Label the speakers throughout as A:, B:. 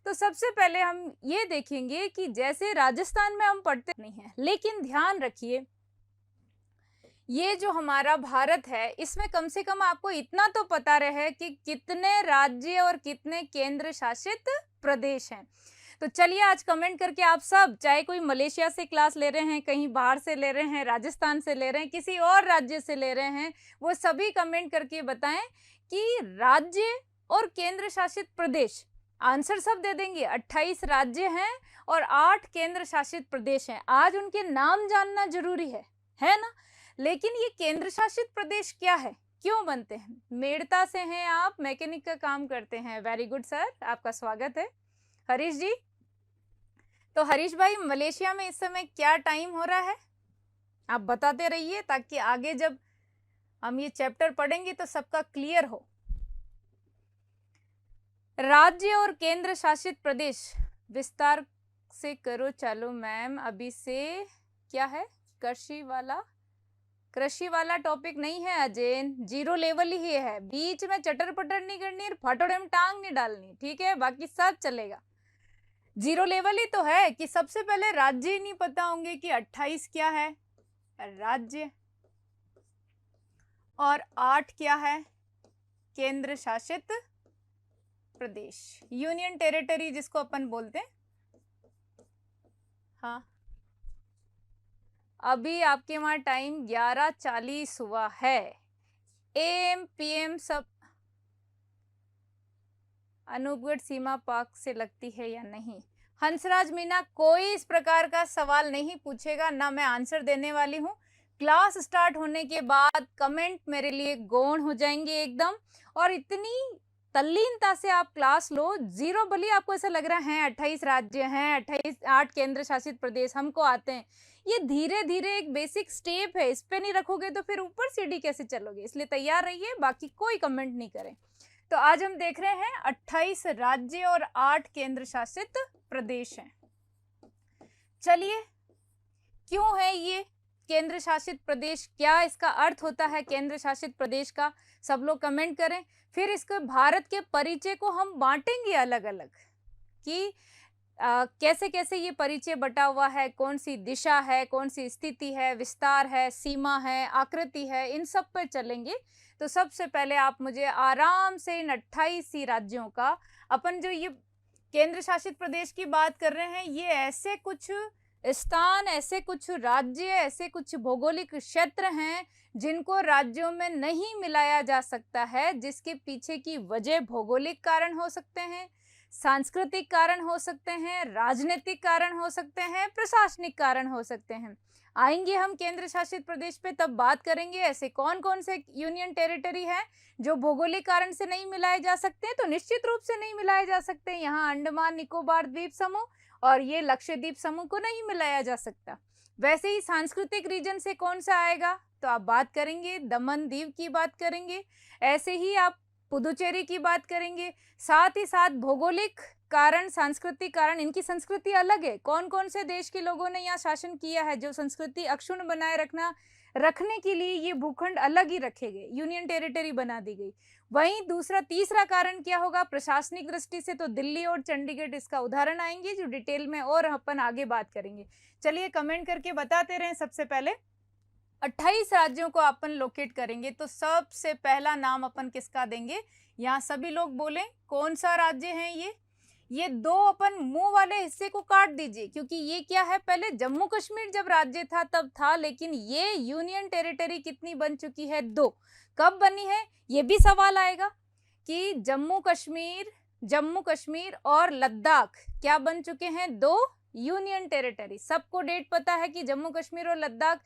A: तो सबसे पहले हम ये देखेंगे कि जैसे राजस्थान में हम पढ़ते नहीं हैं, लेकिन ध्यान रखिए ये जो हमारा भारत है इसमें कम से कम आपको इतना तो पता रहे कि कितने राज्य और कितने केंद्र शासित प्रदेश हैं। तो चलिए आज कमेंट करके आप सब, चाहे कोई मलेशिया से क्लास ले रहे हैं, कहीं बाहर से ले रहे हैं, राजस्थान से ले रहे हैं, किसी और राज्य से ले रहे हैं, वो सभी कमेंट करके बताएं कि राज्य और केंद्र शासित प्रदेश, आंसर सब दे देंगे। 28 राज्य हैं और 8 केंद्र शासित प्रदेश हैं। आज उनके नाम जानना जरूरी है ना। लेकिन ये केंद्र शासित प्रदेश क्या है, क्यों बनते हैं? मेड़ता से हैं आप, मैकेनिक का काम करते हैं। वेरी गुड सर, आपका स्वागत है। हरीश जी, तो हरीश भाई मलेशिया में इस समय क्या टाइम हो रहा है आप बताते रहिए, ताकि आगे जब हम ये चैप्टर पढ़ेंगे तो सबका क्लियर हो। राज्य और केंद्र शासित प्रदेश विस्तार से करो। चलो मैम, अभी से क्या है, कृषि वाला टॉपिक नहीं है अजैन, 0 लेवल ही है। बीच में चटर पटर नहीं करनी और फटोड़े में टांग नहीं डालनी, ठीक है? बाकी सब चलेगा। 0 लेवल ही तो है कि सबसे पहले राज्य ही नहीं पता होंगे कि 28 क्या है राज्य और 8 क्या है केंद्र शासित प्रदेश, यूनियन टेरिटरी जिसको अपन बोलते हैं। हाँ, अभी आपके वहां टाइम 11:40 हुआ है। AM PM सब। अनूपगढ़ सीमा पाक से लगती है या नहीं? हंसराज मीना, कोई इस प्रकार का सवाल नहीं पूछेगा, ना मैं आंसर देने वाली हूँ। क्लास स्टार्ट होने के बाद कमेंट मेरे लिए गौण हो जाएंगे एकदम, और इतनी तल्लीनता से आप क्लास लो। 0 भले आपको ऐसा लग रहा है 28 राज्य हैं, 8 केंद्र शासित प्रदेश हमको आते हैं, ये धीरे धीरे एक बेसिक स्टेप है, इस पे नहीं रखोगे तो फिर ऊपर सीढ़ी कैसे चलोगे? इसलिए तैयार रहिए, बाकी कोई कमेंट नहीं करें। तो आज हम देख रहे हैं 28 राज्य और 8 केंद्र शासित प्रदेश हैं। चलिए, क्यों है ये केंद्र शासित प्रदेश, क्या इसका अर्थ होता है केंद्र शासित प्रदेश का? सब लोग कमेंट करें। फिर इसके भारत के परिचय को हम बांटेंगे अलग अलग कि कैसे कैसे ये परिचय बटा हुआ है, कौन सी दिशा है, कौन सी स्थिति है, विस्तार है, सीमा है, आकृति है, इन सब पर चलेंगे। तो सबसे पहले आप मुझे आराम से इन 28 ही राज्यों का, अपन जो ये केंद्र शासित प्रदेश की बात कर रहे हैं, ये ऐसे कुछ स्थान, ऐसे कुछ राज्य, ऐसे कुछ भौगोलिक क्षेत्र हैं जिनको राज्यों में नहीं मिलाया जा सकता है, जिसके पीछे की वजह भौगोलिक कारण हो सकते हैं, सांस्कृतिक कारण हो सकते हैं, राजनीतिक कारण हो सकते हैं, प्रशासनिक कारण हो सकते हैं। आएंगे हम केंद्र शासित प्रदेश पे, तब बात करेंगे ऐसे कौन कौन से यूनियन टेरिटरी है जो भौगोलिक कारण से नहीं मिलाए जा सकते। तो निश्चित रूप से नहीं मिलाए जा सकते। यहाँ अंडमान निकोबार द्वीप समूह और ये लक्षद्वीप समूह को नहीं मिलाया जा सकता। वैसे ही सांस्कृतिक रीजन से कौन सा आएगा, तो आप बात करेंगे दमन दीव की बात करेंगे, ऐसे ही आप पुदुचेरी की बात करेंगे। साथ ही साथ भौगोलिक कारण, सांस्कृतिक कारण, इनकी संस्कृति अलग है। कौन कौन से देश के लोगों ने यहाँ शासन किया है, जो संस्कृति अक्षुण्ण बनाए रखने के लिए ये भूखंड अलग ही रखे गए, यूनियन टेरिटरी बना दी गई। वहीं तीसरा कारण क्या होगा प्रशासनिक दृष्टि से? तो दिल्ली और चंडीगढ़ इसका उदाहरण आएंगे, जो डिटेल में और अपन आगे बात करेंगे। चलिए कमेंट करके बताते रहें। सबसे पहले 28 राज्यों को अपन लोकेट करेंगे, तो सबसे पहला नाम अपन किसका देंगे? यहाँ सभी लोग बोलें कौन सा राज्य है ये 2 अपन मुंह वाले हिस्से को काट दीजिए, क्योंकि ये क्या है, पहले जम्मू कश्मीर जब राज्य था तब था, लेकिन ये यूनियन टेरिटरी कितनी बन चुकी है? 2। कब बनी है ये भी सवाल आएगा कि जम्मू कश्मीर और लद्दाख क्या बन चुके हैं? 2 यूनियन टेरिटरी। सबको डेट पता है कि जम्मू कश्मीर और लद्दाख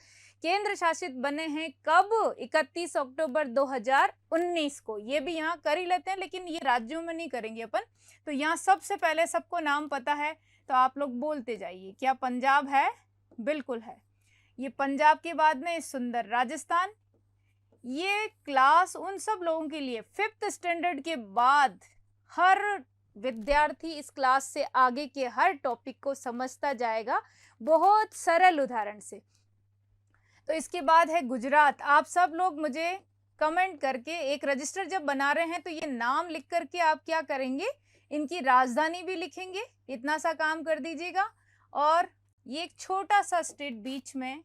A: केंद्र शासित बने हैं कब? 31 अक्टूबर 2019 को। ये भी यहाँ कर ही लेते हैं, लेकिन ये राज्यों में नहीं करेंगे अपन। तो यहाँ सबसे पहले सबको नाम पता है, तो आप लोग बोलते जाइए। क्या पंजाब है? बिल्कुल है। ये पंजाब के बाद में सुंदर राजस्थान। ये क्लास उन सब लोगों के लिए 5th स्टैंडर्ड के बाद हर विद्यार्थी इस क्लास से आगे के हर टॉपिक को समझता जाएगा बहुत सरल उदाहरण से। तो इसके बाद है गुजरात। आप सब लोग मुझे कमेंट करके, एक रजिस्टर जब बना रहे हैं तो ये नाम लिख करके आप क्या करेंगे, इनकी राजधानी भी लिखेंगे, इतना सा काम कर दीजिएगा। और ये एक छोटा सा स्टेट बीच में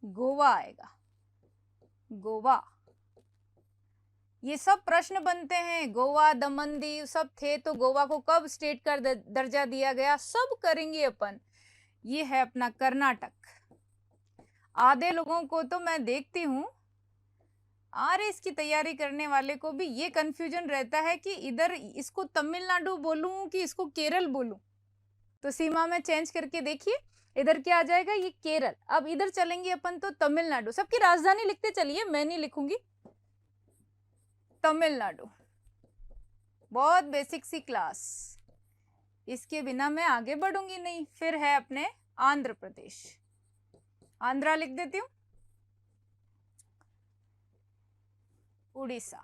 A: गोवा आएगा, गोवा। ये सब प्रश्न बनते हैं, गोवा दमन दीव सब थे तो गोवा को कब स्टेट का दर्जा दिया गया, सब करेंगे अपन। ये है अपना कर्नाटक। आधे लोगों को तो मैं देखती हूँ आरएस की तैयारी करने वाले को भी ये कंफ्यूजन रहता है कि इधर इसको तमिलनाडु बोलूं कि इसको केरल बोलूं। तो सीमा में चेंज करके देखिए, इधर क्या आ जाएगा, ये केरल। अब इधर चलेंगे अपन तो तमिलनाडु। सबकी राजधानी लिखते चलिए, मैं नहीं लिखूंगी, तमिलनाडु। बहुत बेसिक सी क्लास, इसके बिना मैं आगे बढ़ूंगी नहीं। फिर है अपने आंध्र प्रदेश, आंध्रा लिख देती हूँ, उड़ीसा,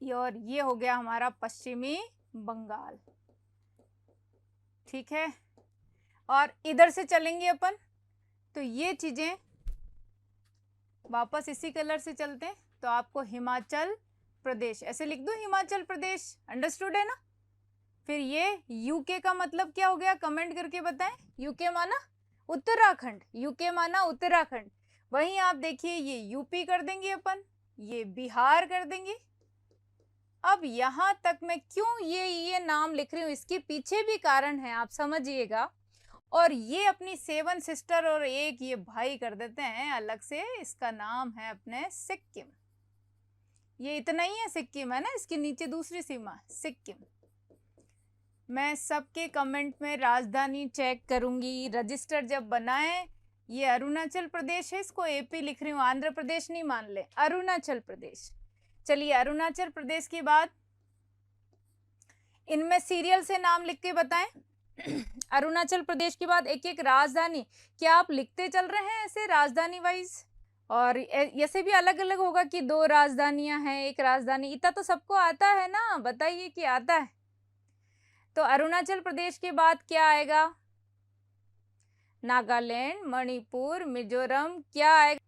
A: और ये हो गया हमारा पश्चिमी बंगाल। ठीक है, और इधर से चलेंगे अपन तो ये चीजें वापस इसी कलर से चलते हैं तो आपको हिमाचल प्रदेश ऐसे लिख दो, हिमाचल प्रदेश। अंडरस्टूड है ना। फिर ये यूके का मतलब क्या हो गया, कमेंट करके बताएं। यूके माना उत्तराखंड, यूके माना उत्तराखंड। वहीं आप देखिए ये यूपी कर देंगे अपन, ये बिहार कर देंगे। अब यहां तक मैं क्यों ये नाम लिख रही हूं, इसके पीछे भी कारण है, आप समझिएगा। और ये अपनी 7 सिस्टर और एक ये भाई कर देते हैं अलग से, इसका नाम है अपने सिक्किम। ये इतना ही है सिक्किम, है ना, इसके नीचे दूसरी सीमा सिक्किम। मैं सबके कमेंट में राजधानी चेक करूंगी, रजिस्टर जब बनाएं। ये अरुणाचल प्रदेश है, इसको एपी लिख रही हूँ, आंध्र प्रदेश नहीं मान ले, अरुणाचल प्रदेश। चलिए अरुणाचल प्रदेश के बाद इनमें सीरियल से नाम लिख के बताएं। अरुणाचल प्रदेश के बाद एक एक राजधानी, क्या आप लिखते चल रहे हैं ऐसे राजधानी वाइज? और ऐसे भी अलग अलग होगा कि 2 राजधानियां हैं, एक राजधानी, इतना तो सबको आता है ना, बताइए कि आता है। तो अरुणाचल प्रदेश के बाद क्या आएगा, नागालैंड, मणिपुर, मिजोरम, क्या आएगा?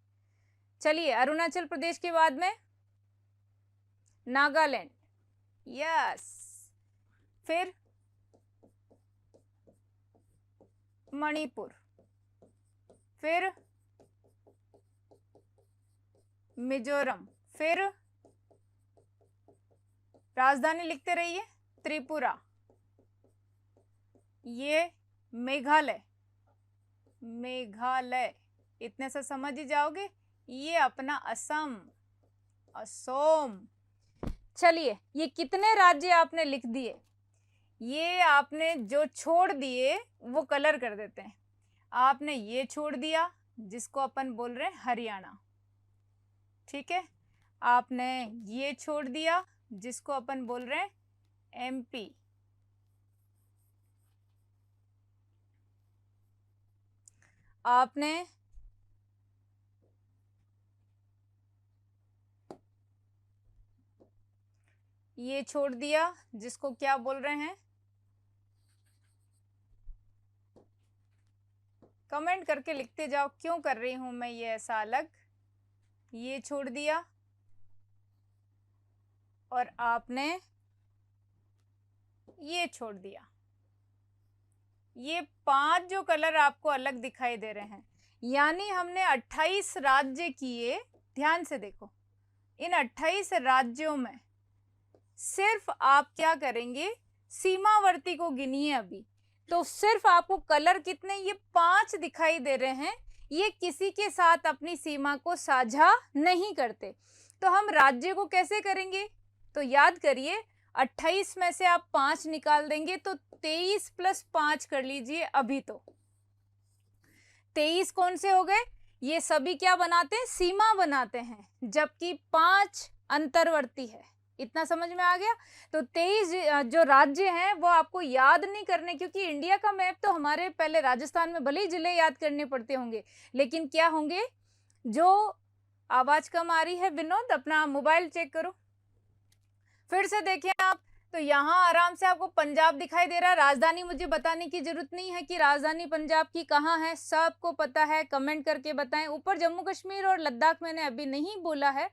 A: चलिए अरुणाचल प्रदेश के बाद में नागालैंड, यस। फिर मणिपुर, फिर मिजोरम, फिर राजधानी लिखते रहिए, त्रिपुरा, ये मेघालय, मेघालय इतने से समझ ही जाओगे। ये अपना असम, असम। चलिए ये कितने राज्य आपने लिख दिए, ये आपने जो छोड़ दिए वो कलर कर देते हैं। आपने ये छोड़ दिया जिसको अपन बोल रहे हैं हरियाणा, ठीक है। आपने ये छोड़ दिया जिसको अपन बोल रहे हैं एमपी। आपने ये छोड़ दिया जिसको क्या बोल रहे हैं, कमेंट करके लिखते जाओ क्यों कर रही हूं मैं ये ऐसा अलग। ये छोड़ दिया और आपने ये छोड़ दिया। ये 5 जो कलर आपको अलग दिखाई दे रहे हैं, यानी हमने 28 राज्य किए। ध्यान से देखो, इन 28 राज्यों में सिर्फ आप क्या करेंगे, सीमावर्ती को गिनिए अभी तो सिर्फ आपको कलर कितने, ये 5 दिखाई दे रहे हैं। ये किसी के साथ अपनी सीमा को साझा नहीं करते। तो हम राज्य को कैसे करेंगे, तो याद करिए 28 में से आप 5 निकाल देंगे तो 23 + 5 कर लीजिए। अभी तो 23 कौन से हो गए, ये सभी क्या बनाते हैं, सीमा बनाते हैं, जबकि 5 अंतर्वर्ती है। इतना समझ में आ गया। तो 23 जो राज्य हैं वो आपको याद नहीं करने, क्योंकि इंडिया का मैप तो हमारे पहले राजस्थान में भले ही जिले याद करने पड़ते होंगे, लेकिन क्या होंगे, जो आवाज कम आ रही है विनोद, अपना मोबाइल चेक करो फिर से देखें आप। तो यहाँ आराम से आपको पंजाब दिखाई दे रहा है। राजधानी मुझे बताने की जरूरत नहीं है कि राजधानी पंजाब की कहाँ है, सबको पता है, कमेंट करके बताएं। ऊपर जम्मू कश्मीर और लद्दाख मैंने अभी नहीं बोला है,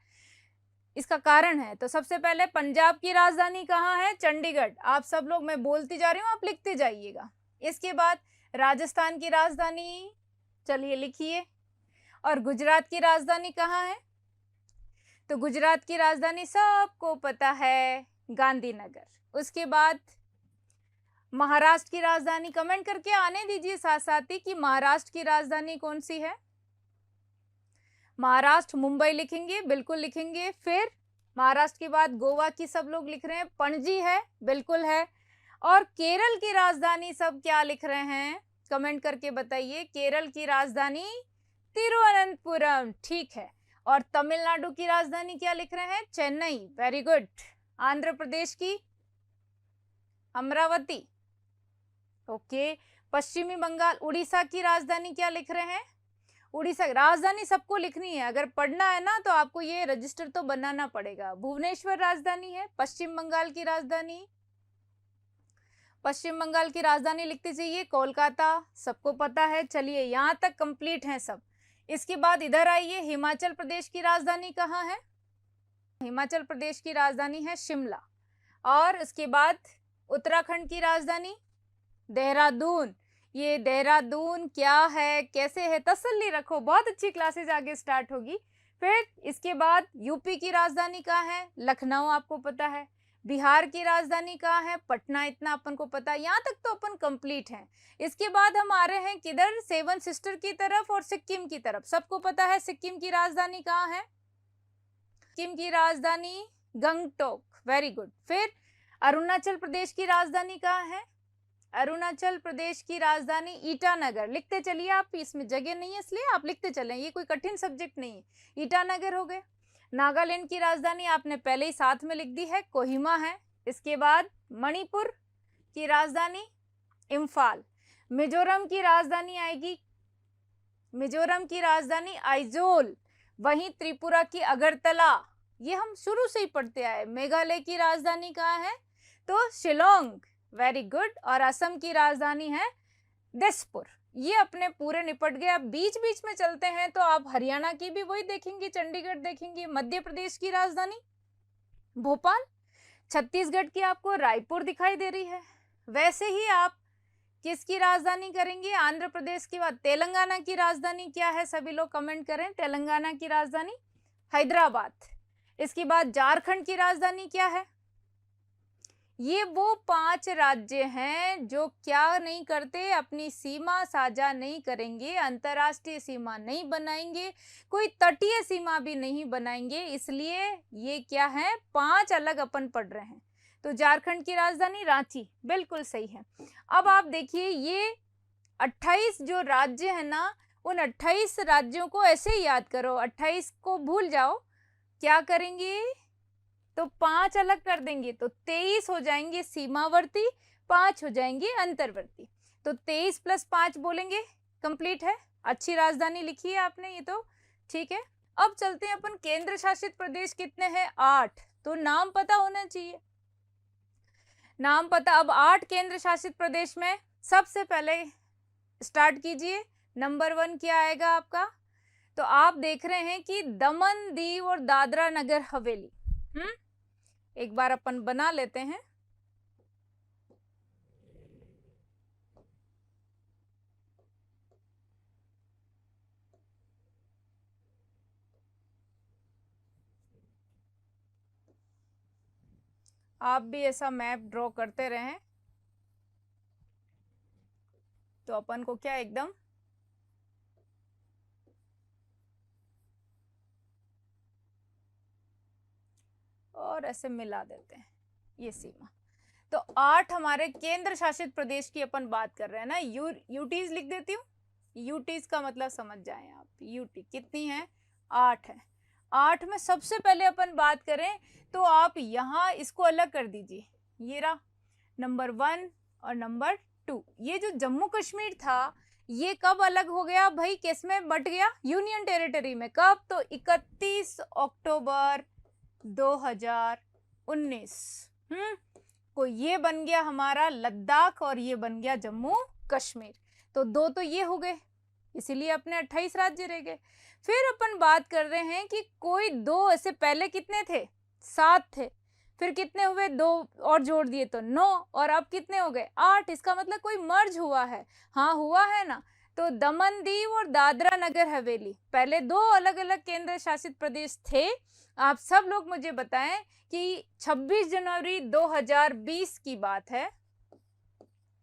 A: इसका कारण है। तो सबसे पहले पंजाब की राजधानी कहाँ है? चंडीगढ़। आप सब लोग, मैं बोलती जा रही हूँ, आप लिखते जाइएगा। इसके बाद राजस्थान की राजधानी, चलिए लिखिए। और गुजरात की राजधानी कहाँ है? तो गुजरात की राजधानी सबको पता है, गांधीनगर। उसके बाद महाराष्ट्र की राजधानी, कमेंट करके आने दीजिए साथ साथ ही कि महाराष्ट्र की राजधानी कौन सी है। महाराष्ट्र, मुंबई लिखेंगे, बिल्कुल लिखेंगे। फिर महाराष्ट्र के बाद गोवा की सब लोग लिख रहे हैं, पणजी है, बिल्कुल है। और केरल की राजधानी सब क्या लिख रहे हैं? कमेंट करके बताइए। केरल की राजधानी तिरुवनंतपुरम, ठीक है। और तमिलनाडु की राजधानी क्या लिख रहे हैं? Chennai, very good. आंध्र प्रदेश की अमरावती, ओके। पश्चिमी बंगाल, उड़ीसा की राजधानी क्या लिख रहे हैं? उड़ीसा। राजधानी सबको लिखनी है, अगर पढ़ना है ना तो आपको ये रजिस्टर तो बनाना पड़ेगा। भुवनेश्वर राजधानी है। पश्चिम बंगाल की राजधानी, पश्चिम बंगाल की राजधानी लिखते जाइए। कोलकाता, सबको पता है। चलिए, यहाँ तक कंप्लीट है सब। इसके बाद इधर आइए, हिमाचल प्रदेश की राजधानी कहाँ है? हिमाचल प्रदेश की राजधानी है शिमला। और उसके बाद उत्तराखंड की राजधानी देहरादून। ये देहरादून क्या है, कैसे है, तसल्ली रखो, बहुत अच्छी क्लासेज आगे स्टार्ट होगी। फिर इसके बाद यूपी की राजधानी कहाँ है? लखनऊ, आपको पता है। बिहार की राजधानी कहाँ है? पटना, इतना अपन को पता है। यहाँ तक तो अपन कंप्लीट हैं। इसके बाद हम आ रहे हैं किधर? सेवन सिस्टर की तरफ और सिक्किम की तरफ। सबको पता है सिक्किम की राजधानी कहाँ है? सिक्किम की राजधानी गंगटोक, वेरी गुड। फिर अरुणाचल प्रदेश की राजधानी कहाँ है? अरुणाचल प्रदेश की राजधानी ईटानगर। लिखते चलिए आप, इसमें जगह नहीं है इसलिए आप लिखते चलें, ये कोई कठिन सब्जेक्ट नहीं है। ईटानगर हो गए। नागालैंड की राजधानी आपने पहले ही साथ में लिख दी है, कोहिमा है। इसके बाद मणिपुर की राजधानी इम्फाल। मिजोरम की राजधानी आएगी, मिजोरम की राजधानी आइजोल। वहीं त्रिपुरा की अगरतला, ये हम शुरू से ही पढ़ते आए। मेघालय की राजधानी कहाँ है? तो शिलोंग, वेरी गुड। और असम की राजधानी है दिसपुर। ये अपने पूरे निपट गए। अब बीच बीच में चलते हैं तो आप हरियाणा की भी वही देखेंगे, चंडीगढ़ देखेंगे। मध्य प्रदेश की राजधानी भोपाल। छत्तीसगढ़ की आपको रायपुर दिखाई दे रही है। वैसे ही आप किसकी राजधानी करेंगे? आंध्र प्रदेश के बाद तेलंगाना की राजधानी क्या है? सभी लोग कमेंट करें। तेलंगाना की राजधानी हैदराबाद। इसके बाद झारखंड की राजधानी क्या है? ये वो 5 राज्य हैं जो क्या नहीं करते, अपनी सीमा साझा नहीं करेंगे, अंतर्राष्ट्रीय सीमा नहीं बनाएंगे, कोई तटीय सीमा भी नहीं बनाएंगे। इसलिए ये क्या है? 5 अलग अपन पढ़ रहे हैं। तो झारखंड की राजधानी रांची, बिल्कुल सही है। अब आप देखिए, ये 28 जो राज्य है ना, उन 28 राज्यों को ऐसे ही याद करो। 28 को भूल जाओ, क्या करेंगे? तो 5 अलग कर देंगे तो 23 हो जाएंगे सीमावर्ती, 5 हो जाएंगे अंतर्वर्ती। तो 23 + 5 बोलेंगे, कंप्लीट है। अच्छी राजधानी लिखी है आपने, ये तो ठीक है। अब चलते हैं अपन, केंद्र शासित प्रदेश कितने हैं? 8। तो नाम पता होना चाहिए, नाम पता। अब 8 केंद्र शासित प्रदेश में सबसे पहले स्टार्ट कीजिए। नंबर 1 क्या आएगा आपका? तो आप देख रहे हैं कि दमन, दीव और दादरा नगर हवेली। एक बार अपन बना लेते हैं। आप भी ऐसा मैप ड्रॉ करते रहें तो अपन को क्या एकदम और ऐसे मिला देते हैं ये सीमा। तो 8 हमारे केंद्र शासित प्रदेश की अपन बात कर रहे हैं ना। यूटीज लिख देती हूँ, यूटीज का मतलब समझ जाएं आप। यूटी कितनी है? 8 है। 8 में सबसे पहले अपन बात करें तो आप यहाँ इसको अलग कर दीजिए। ये रहा नंबर 1 और नंबर 2। ये जो जम्मू कश्मीर था, ये कब अलग हो गया भाई? किस में बट गया? यूनियन टेरिटरी में। कब? तो 31 अक्टूबर 2019। को ये बन गया हमारा लद्दाख और ये बन गया जम्मू कश्मीर। तो 2 तो ये हो गए। इसीलिए अपने 28 राज्य रह गए। फिर अपन बात कर रहे हैं कि कोई दो, ऐसे पहले कितने थे? 7 थे, फिर कितने हुए? 2 और जोड़ दिए तो 9, और अब कितने हो गए? 8। इसका मतलब कोई मर्ज हुआ है। हाँ हुआ है ना। तो दमन दीव और दादरा नगर हवेली, पहले 2 अलग अलग केंद्र शासित प्रदेश थे। आप सब लोग मुझे बताएं कि 26 जनवरी 2020 की बात है,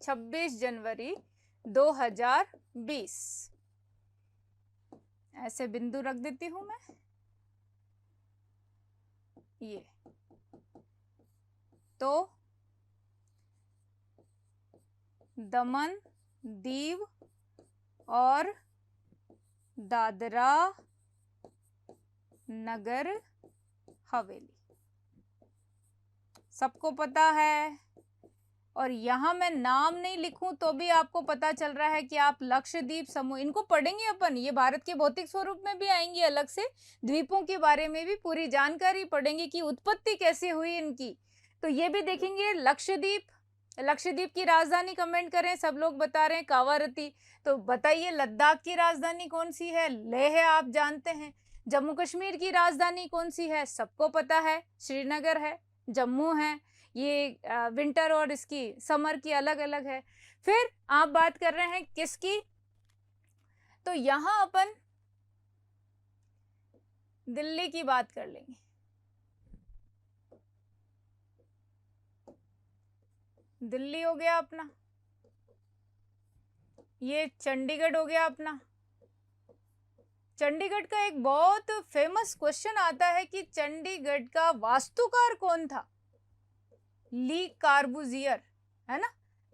A: 26 जनवरी 2020, ऐसे बिंदु रख देती हूं मैं, ये तो दमन दीव और दादरा नगर हवेली सबको पता है। और यहाँ मैं नाम नहीं लिखूं तो भी आपको पता चल रहा है कि आप लक्षद्वीप समूह, इनको पढ़ेंगे अपन, ये भारत के भौतिक स्वरूप में भी आएंगे अलग से, द्वीपों के बारे में भी पूरी जानकारी पढ़ेंगे कि उत्पत्ति कैसे हुई इनकी, तो ये भी देखेंगे। लक्षद्वीप, लक्षद्वीप की राजधानी कमेंट करें, सब लोग बता रहे हैं कावारती। तो बताइए लद्दाख की राजधानी कौन सी है? लेह है, आप जानते हैं। जम्मू कश्मीर की राजधानी कौन सी है? सबको पता है, श्रीनगर है। जम्मू है, ये विंटर और इसकी समर की अलग अलग है। फिर आप बात कर रहे हैं किसकी? तो यहां अपन दिल्ली की बात कर लेंगे। दिल्ली हो गया अपना, ये चंडीगढ़ हो गया अपना। चंडीगढ़ का एक बहुत फेमस क्वेश्चन आता है कि चंडीगढ़ का वास्तुकार कौन था? ली कार्बूजियर, है ना।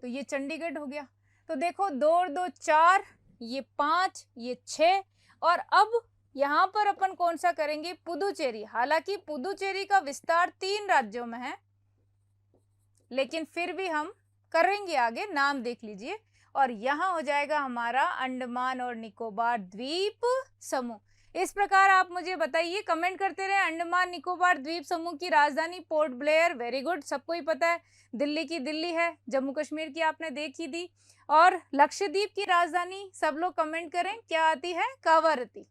A: तो ये चंडीगढ़ हो गया। तो देखो 2 और 2 4, ये 5, ये 6, और अब यहाँ पर अपन कौन सा करेंगे? पुदुचेरी। हालांकि पुदुचेरी का विस्तार 3 राज्यों में है, लेकिन फिर भी हम करेंगे आगे, नाम देख लीजिए। और यहाँ हो जाएगा हमारा अंडमान और निकोबार द्वीप समूह। इस प्रकार आप मुझे बताइए, कमेंट करते रहे। अंडमान निकोबार द्वीप समूह की राजधानी पोर्ट ब्लेयर, वेरी गुड, सबको ही पता है। दिल्ली की दिल्ली है, जम्मू कश्मीर की आपने देख ही दी। और लक्षद्वीप की राजधानी सब लोग कमेंट करें, क्या आती है? कावारती।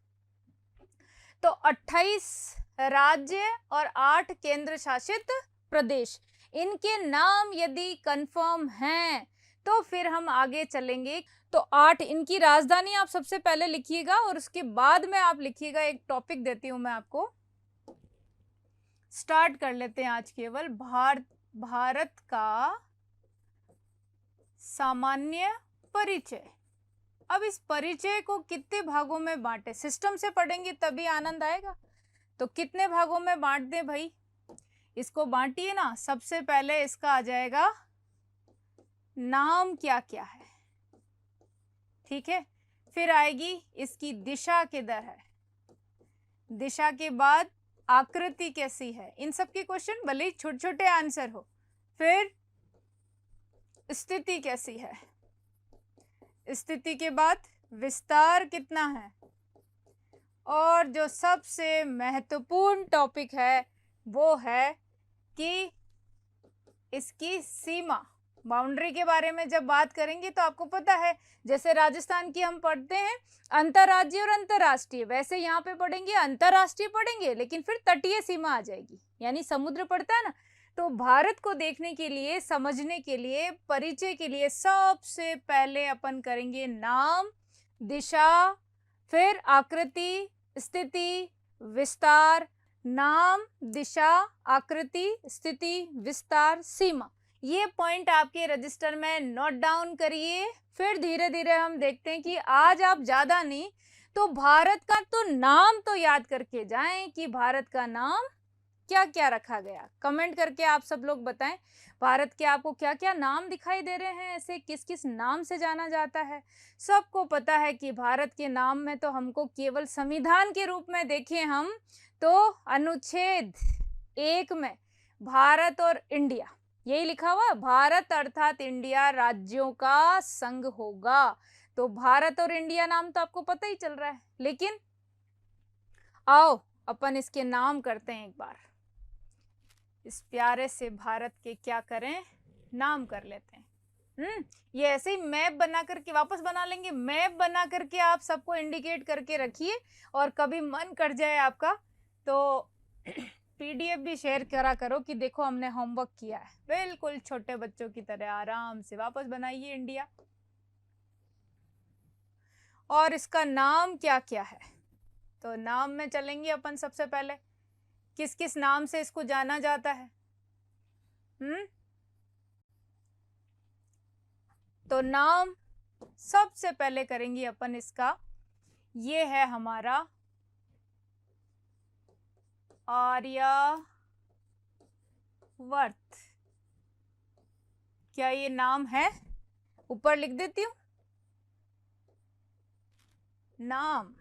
A: तो 28 राज्य और 8 केंद्र शासित प्रदेश, इनके नाम यदि कंफर्म हैं तो फिर हम आगे चलेंगे। तो 8 इनकी राजधानी आप सबसे पहले लिखिएगा, और उसके बाद में आप लिखिएगा, एक टॉपिक देती हूं मैं आपको। स्टार्ट कर लेते हैं आज केवल भारत का सामान्य परिचय। अब इस परिचय को कितने भागों में बांटे? सिस्टम से पढ़ेंगे तभी आनंद आएगा। तो कितने भागों में बांट दें भाई? इसको बांटिए ना। सबसे पहले इसका आ जाएगा नाम क्या क्या है, ठीक है। फिर आएगी इसकी दिशा किधर है, दिशा के बाद आकृति कैसी है। इन सब के क्वेश्चन भले ही छोटे छोटे आंसर हो। फिर स्थिति कैसी है, स्थिति के बाद विस्तार कितना है, और जो सबसे महत्वपूर्ण टॉपिक है वो है कि इसकी सीमा, बाउंड्री के बारे में जब बात करेंगे तो आपको पता है, जैसे राजस्थान की हम पढ़ते हैं अंतर्राज्यीय और अंतर्राष्ट्रीय, वैसे यहाँ पे पढ़ेंगे अंतर्राष्ट्रीय पढ़ेंगे, लेकिन फिर तटीय सीमा आ जाएगी, यानी समुद्र पड़ता है ना। तो भारत को देखने के लिए, समझने के लिए, परिचय के लिए सबसे पहले अपन करेंगे नाम, दिशा, फिर आकृति, स्थिति, विस्तार। नाम, दिशा, आकृति, स्थिति, विस्तार, सीमा। ये पॉइंट आपके रजिस्टर में नोट डाउन करिए। फिर धीरे धीरे हम देखते हैं कि आज आप ज्यादा नहीं तो भारत का तो नाम तो याद करके जाएं कि भारत का नाम क्या क्या रखा गया। कमेंट करके आप सब लोग बताएं भारत के आपको क्या क्या नाम दिखाई दे रहे हैं, ऐसे किस किस नाम से जाना जाता है। सबको पता है कि भारत के नाम में तो हमको केवल संविधान के रूप में देखें हम तो अनुच्छेद 1 में भारत और इंडिया यही लिखा हुआ, भारत अर्थात इंडिया राज्यों का संघ होगा। तो भारत और इंडिया नाम तो आपको पता ही चल रहा है, लेकिन आओ अपन इसके नाम करते हैं एक बार। इस प्यारे से भारत के क्या करें, नाम कर लेते हैं। ये ऐसे ही मैप बना करके वापस बना लेंगे। मैप बना करके आप सबको इंडिकेट करके रखिए, और कभी मन कर जाए आपका तो पीडीएफ भी शेयर करा करो कि देखो हमने होमवर्क किया है। बिल्कुल छोटे बच्चों की तरह आराम से वापस बनाइए इंडिया। और इसका नाम क्या क्या है, तो नाम में चलेंगे अपन। सबसे पहले किस किस नाम से इसको जाना जाता है? तो नाम सबसे पहले करेंगे अपन इसका, ये है हमारा आर्यवर्त। क्या ये नाम है? ऊपर लिख देती हूं नाम।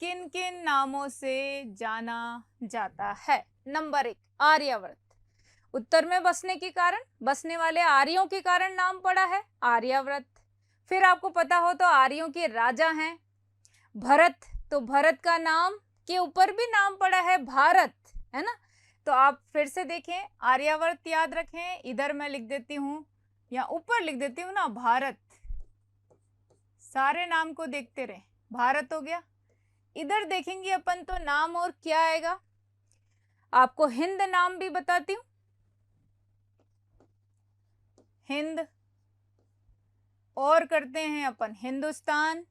A: किन किन नामों से जाना जाता है? नंबर 1 आर्यवर्त। उत्तर में बसने के कारण, बसने वाले आर्यों के कारण नाम पड़ा है आर्यवर्त। फिर आपको पता हो तो आर्यों के राजा हैं भरत, तो भरत का नाम के ऊपर भी नाम पड़ा है भारत, है ना। तो आप फिर से देखें, आर्यवर्त याद रखें, इधर मैं लिख देती हूँ या ऊपर लिख देती हूँ ना भारत। सारे नाम को देखते रहे, भारत हो गया। इधर देखेंगे अपन तो नाम और क्या आएगा, आपको हिंद नाम भी बताती हूँ, हिंद। और करते हैं अपन हिंदुस्तान,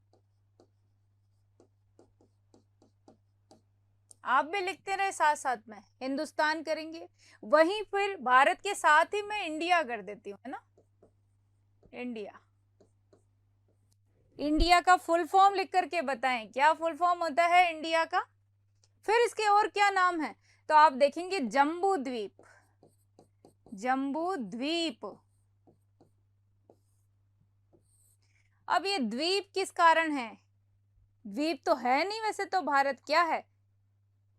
A: आप भी लिखते रहे साथ साथ में, हिंदुस्तान करेंगे। वहीं फिर भारत के साथ ही मैं इंडिया कर देती हूँ, है ना, इंडिया। इंडिया का फुल फॉर्म लिख करके बताएं, क्या फुल फॉर्म होता है इंडिया का? फिर इसके और क्या नाम है, तो आप देखेंगे जम्बू द्वीप, जम्बू द्वीप। अब ये द्वीप किस कारण है? द्वीप तो है नहीं वैसे तो भारत, क्या है,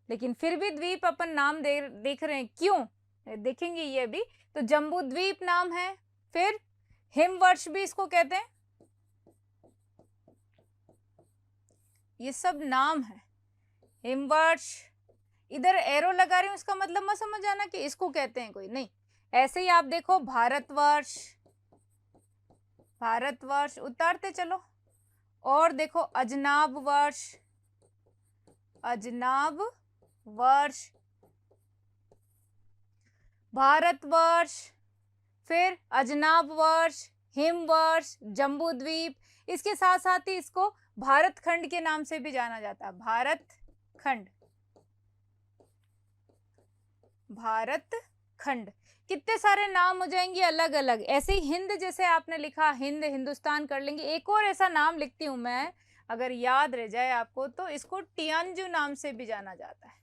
A: लेकिन फिर भी द्वीप अपन नाम देख रहे हैं, क्यों देखेंगे ये भी। तो जम्बू द्वीप नाम है। फिर हिमवर्ष भी इसको कहते हैं, ये सब नाम है। हिमवर्ष, इधर एरो लगा रही हूं, इसका मतलब मत समझ आना कि इसको कहते हैं कोई, नहीं। ऐसे ही आप देखो भारतवर्ष, भारतवर्ष उतारते चलो। और देखो अजनाब वर्ष, अजनाब वर्ष, भारतवर्ष, फिर अजनाब वर्ष, हिमवर्ष, जम्बू द्वीप। इसके साथ साथ ही इसको भारत खंड के नाम से भी जाना जाता है, भारत खंड, भारत खंड। कितने सारे नाम हो जाएंगे अलग अलग। ऐसे ही हिंद, जैसे आपने लिखा हिंद, हिंदुस्तान कर लेंगे। एक और ऐसा नाम लिखती हूं मैं, अगर याद रह जाए आपको, तो इसको टियानजू नाम से भी जाना जाता है।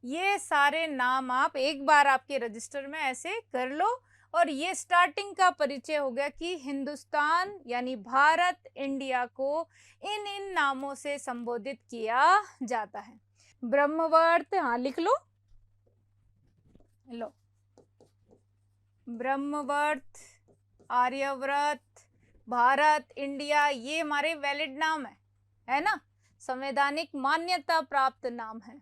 A: ये सारे नाम आप एक बार आपके रजिस्टर में ऐसे कर लो, और ये स्टार्टिंग का परिचय हो गया कि हिंदुस्तान यानी भारत, इंडिया को इन इन नामों से संबोधित किया जाता है। ब्रह्मवर्त, हाँ लिख लो, लो ब्रह्मवर्त, आर्यव्रत, भारत, इंडिया, ये हमारे वैलिड नाम है ना, संवैधानिक मान्यता प्राप्त नाम है।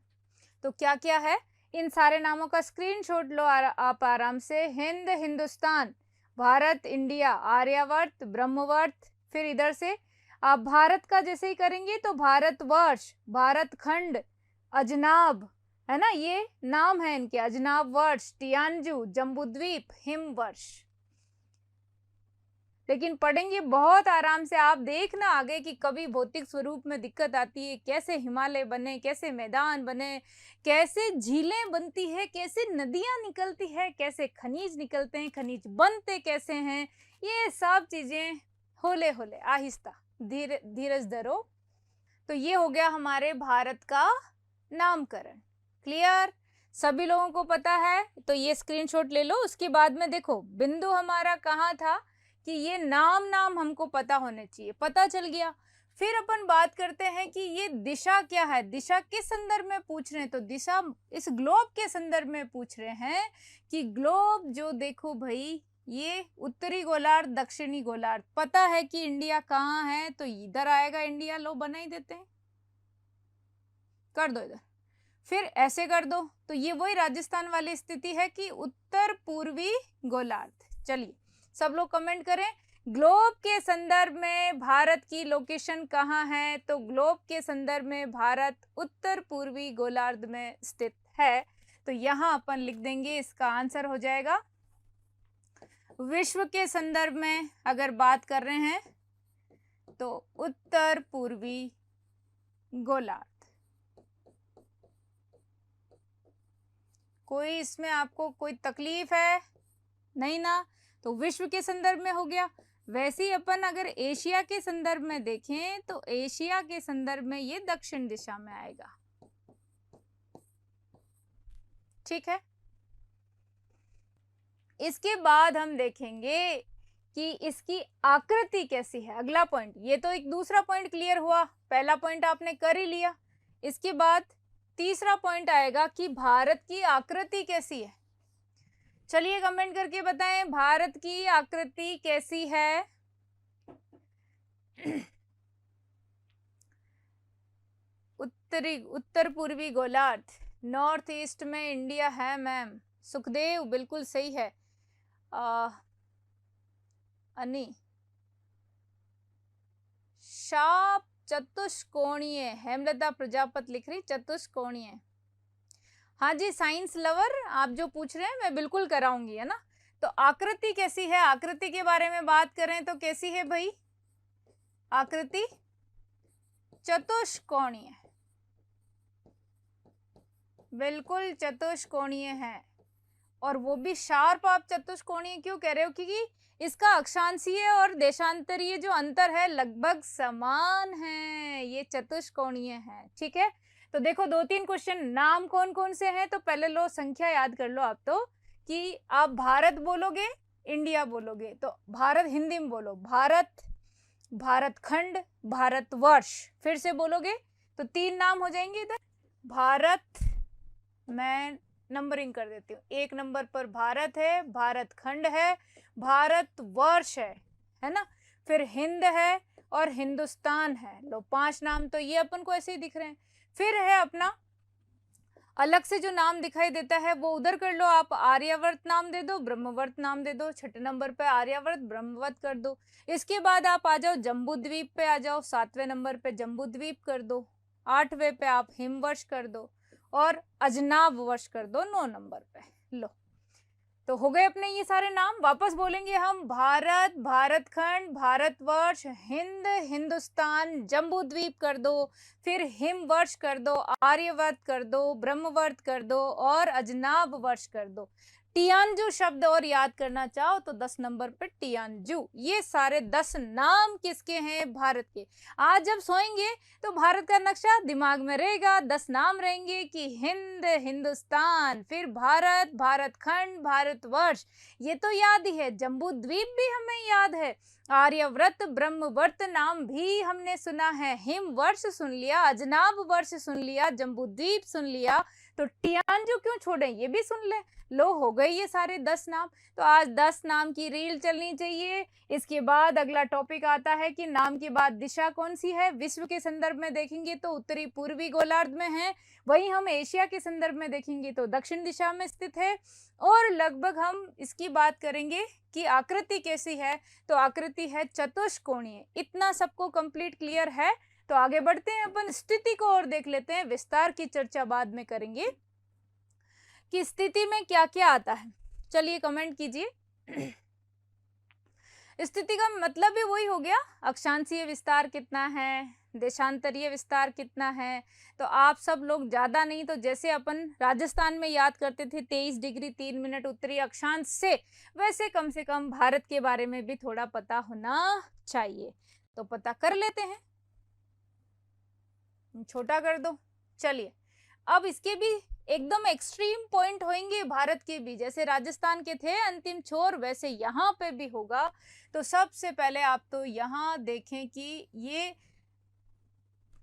A: तो क्या क्या है, इन सारे नामों का स्क्रीनशॉट लो आप आराम से। हिंद, हिंदुस्तान, भारत, इंडिया, आर्यवर्त, ब्रह्मवर्त। फिर इधर से आप भारत का जैसे ही करेंगे तो भारतवर्ष, भारत खंड, अजनाब, है ना, ये नाम है इनके, अजनाब वर्ष, टियानजू, जम्बूद्वीप, हिमवर्ष। लेकिन पढ़ेंगे बहुत आराम से, आप देखना आगे कि कभी भौतिक स्वरूप में दिक्कत आती है, कैसे हिमालय बने, कैसे मैदान बने, कैसे झीलें बनती है, कैसे नदियां निकलती है, कैसे खनिज निकलते हैं, खनिज बनते कैसे हैं, ये सब चीजें होले होले आहिस्ता धीरज धरो। तो ये हो गया हमारे भारत का नामकरण। क्लियर, सभी लोगों को पता है? तो ये स्क्रीनशॉट ले लो। उसके बाद में देखो बिंदु हमारा कहाँ था कि ये नाम हमको पता होने चाहिए, पता चल गया। फिर अपन बात करते हैं कि ये दिशा क्या है, दिशा किस संदर्भ में पूछ रहे हैं, तो दिशा इस ग्लोब के संदर्भ में पूछ रहे हैं कि ग्लोब जो देखो भाई, ये उत्तरी गोलार्ध, दक्षिणी गोलार्ध, पता है कि इंडिया कहाँ है, तो इधर आएगा इंडिया, लो बना ही देते हैं, कर दो इधर। फिर ऐसे कर दो, तो ये वही राजस्थान वाली स्थिति है कि उत्तर पूर्वी गोलार्ध। चलिए सब लोग कमेंट करें। ग्लोब के संदर्भ में भारत की लोकेशन कहाँ है? तो ग्लोब के संदर्भ में भारत उत्तर पूर्वी गोलार्ध में स्थित है। तो यहाँ अपन लिख देंगे, इसका आंसर हो जाएगा। विश्व के संदर्भ में अगर बात कर रहे हैं तो उत्तर पूर्वी गोलार्ध। कोई इसमें आपको कोई तकलीफ है? नहीं ना? तो विश्व के संदर्भ में हो गया। वैसे ही अपन अगर एशिया के संदर्भ में देखें तो एशिया के संदर्भ में ये दक्षिण दिशा में आएगा। ठीक है, इसके बाद हम देखेंगे कि इसकी आकृति कैसी है। अगला पॉइंट, ये तो एक दूसरा पॉइंट क्लियर हुआ, पहला पॉइंट आपने कर ही लिया। इसके बाद तीसरा पॉइंट आएगा कि भारत की आकृति कैसी है। चलिए कमेंट करके बताएं भारत की आकृति कैसी है। उत्तर पूर्वी गोलार्ध, नॉर्थ ईस्ट में इंडिया है मैम। सुखदेव बिल्कुल सही है। अनि शाप चतुष्कोणीय, हेमलता प्रजापति लिख रही चतुष्कोणीय। हाँ जी, साइंस लवर आप जो पूछ रहे हैं मैं बिल्कुल कराऊंगी, है ना। तो आकृति कैसी है, आकृति के बारे में बात करें तो कैसी है भाई? आकृति चतुष्कोणीय, बिल्कुल चतुष्कोणीय है। और वो भी शार्प। आप चतुष्कोणीय क्यों कह रहे हो? क्योंकि इसका अक्षांशीय और देशांतरीय जो अंतर है लगभग समान है, ये चतुष्कोणीय है। ठीक है, तो देखो 2-3 क्वेश्चन, नाम कौन कौन से हैं? तो पहले लो संख्या याद कर लो आप, तो कि आप भारत बोलोगे, इंडिया बोलोगे तो भारत हिंदी में बोलो, भारत, भारत खंड, भारतवर्ष। फिर से बोलोगे तो 3 नाम हो जाएंगे इधर। भारत, मैं नंबरिंग कर देती हूँ, 1 नंबर पर भारत है, भारत खंड है, भारतवर्ष है ना। फिर हिंद है और हिंदुस्तान है। लो 5 नाम तो ये अपन को ऐसे ही दिख रहे हैं। फिर है अपना अलग से जो नाम दिखाई देता है वो उधर कर लो आप, आर्यवर्त नाम दे दो, ब्रह्मवर्त नाम दे दो। 6 नंबर पे आर्यवर्त, ब्रह्मवर्त कर दो। इसके बाद आप आ जाओ जम्बू द्वीप पे, आ जाओ 7वें नंबर पे जम्बू द्वीप कर दो। 8वें पे आप हिमवर्ष कर दो और अजनाब वर्ष कर दो 9 नंबर पे। लो तो हो गए अपने ये सारे नाम। वापस बोलेंगे हम, भारत, भारतखंड, भारतवर्ष, हिंद, हिंदुस्तान, जम्बू द्वीप कर दो, फिर हिमवर्ष कर दो, आर्यवर्त कर दो, ब्रह्मवर्त कर दो और अजनाब वर्ष कर दो। टियानजू शब्द और याद करना चाहो तो 10 नंबर पे टियानजू। ये सारे 10 नाम किसके हैं? भारत के। आज जब सोएंगे तो भारत का नक्शा दिमाग में रहेगा, 10 नाम रहेंगे कि हिंद, हिंदुस्तान, फिर भारत, भारतखंड, भारतवर्ष, ये तो याद ही है। जम्बू द्वीप भी हमें याद है, आर्यव्रत, ब्रह्मवर्त नाम भी हमने सुना है, हिमवर्ष सुन लिया, अजनाब वर्ष सुन लिया, जम्बू द्वीप सुन लिया, तो टियानजू क्यों छोड़े, ये भी सुन ले। लो हो गए ये सारे 10 नाम। तो आज 10 नाम की रील चलनी चाहिए। इसके बाद अगला टॉपिक आता है कि नाम के बाद दिशा कौन सी है। विश्व के संदर्भ में देखेंगे तो उत्तरी पूर्वी गोलार्ध में है, वहीं हम एशिया के संदर्भ में देखेंगे तो दक्षिण दिशा में स्थित है। और लगभग हम इसकी बात करेंगे कि आकृति कैसी है, तो आकृति है चतुष्कोणीय। इतना सबको कंप्लीट क्लियर है? तो आगे बढ़ते हैं, अपन स्थिति को और देख लेते हैं। विस्तार की चर्चा बाद में करेंगे कि स्थिति में क्या क्या आता है। चलिए कमेंट कीजिए। स्थिति का मतलब भी वही हो गया, अक्षांशीय विस्तार कितना है, देशांतरीय विस्तार कितना है। तो आप सब लोग ज्यादा नहीं तो जैसे अपन राजस्थान में याद करते थे 23 डिग्री 3 मिनट उत्तरी अक्षांश से, वैसे कम से कम भारत के बारे में भी थोड़ा पता होना चाहिए। तो पता कर लेते हैं, छोटा कर दो। चलिए अब इसके भी एकदम एक्सट्रीम पॉइंट होंगे भारत के भी, जैसे राजस्थान के थे अंतिम छोर, वैसे यहाँ पे भी होगा। तो सबसे पहले आप तो यहाँ देखें कि ये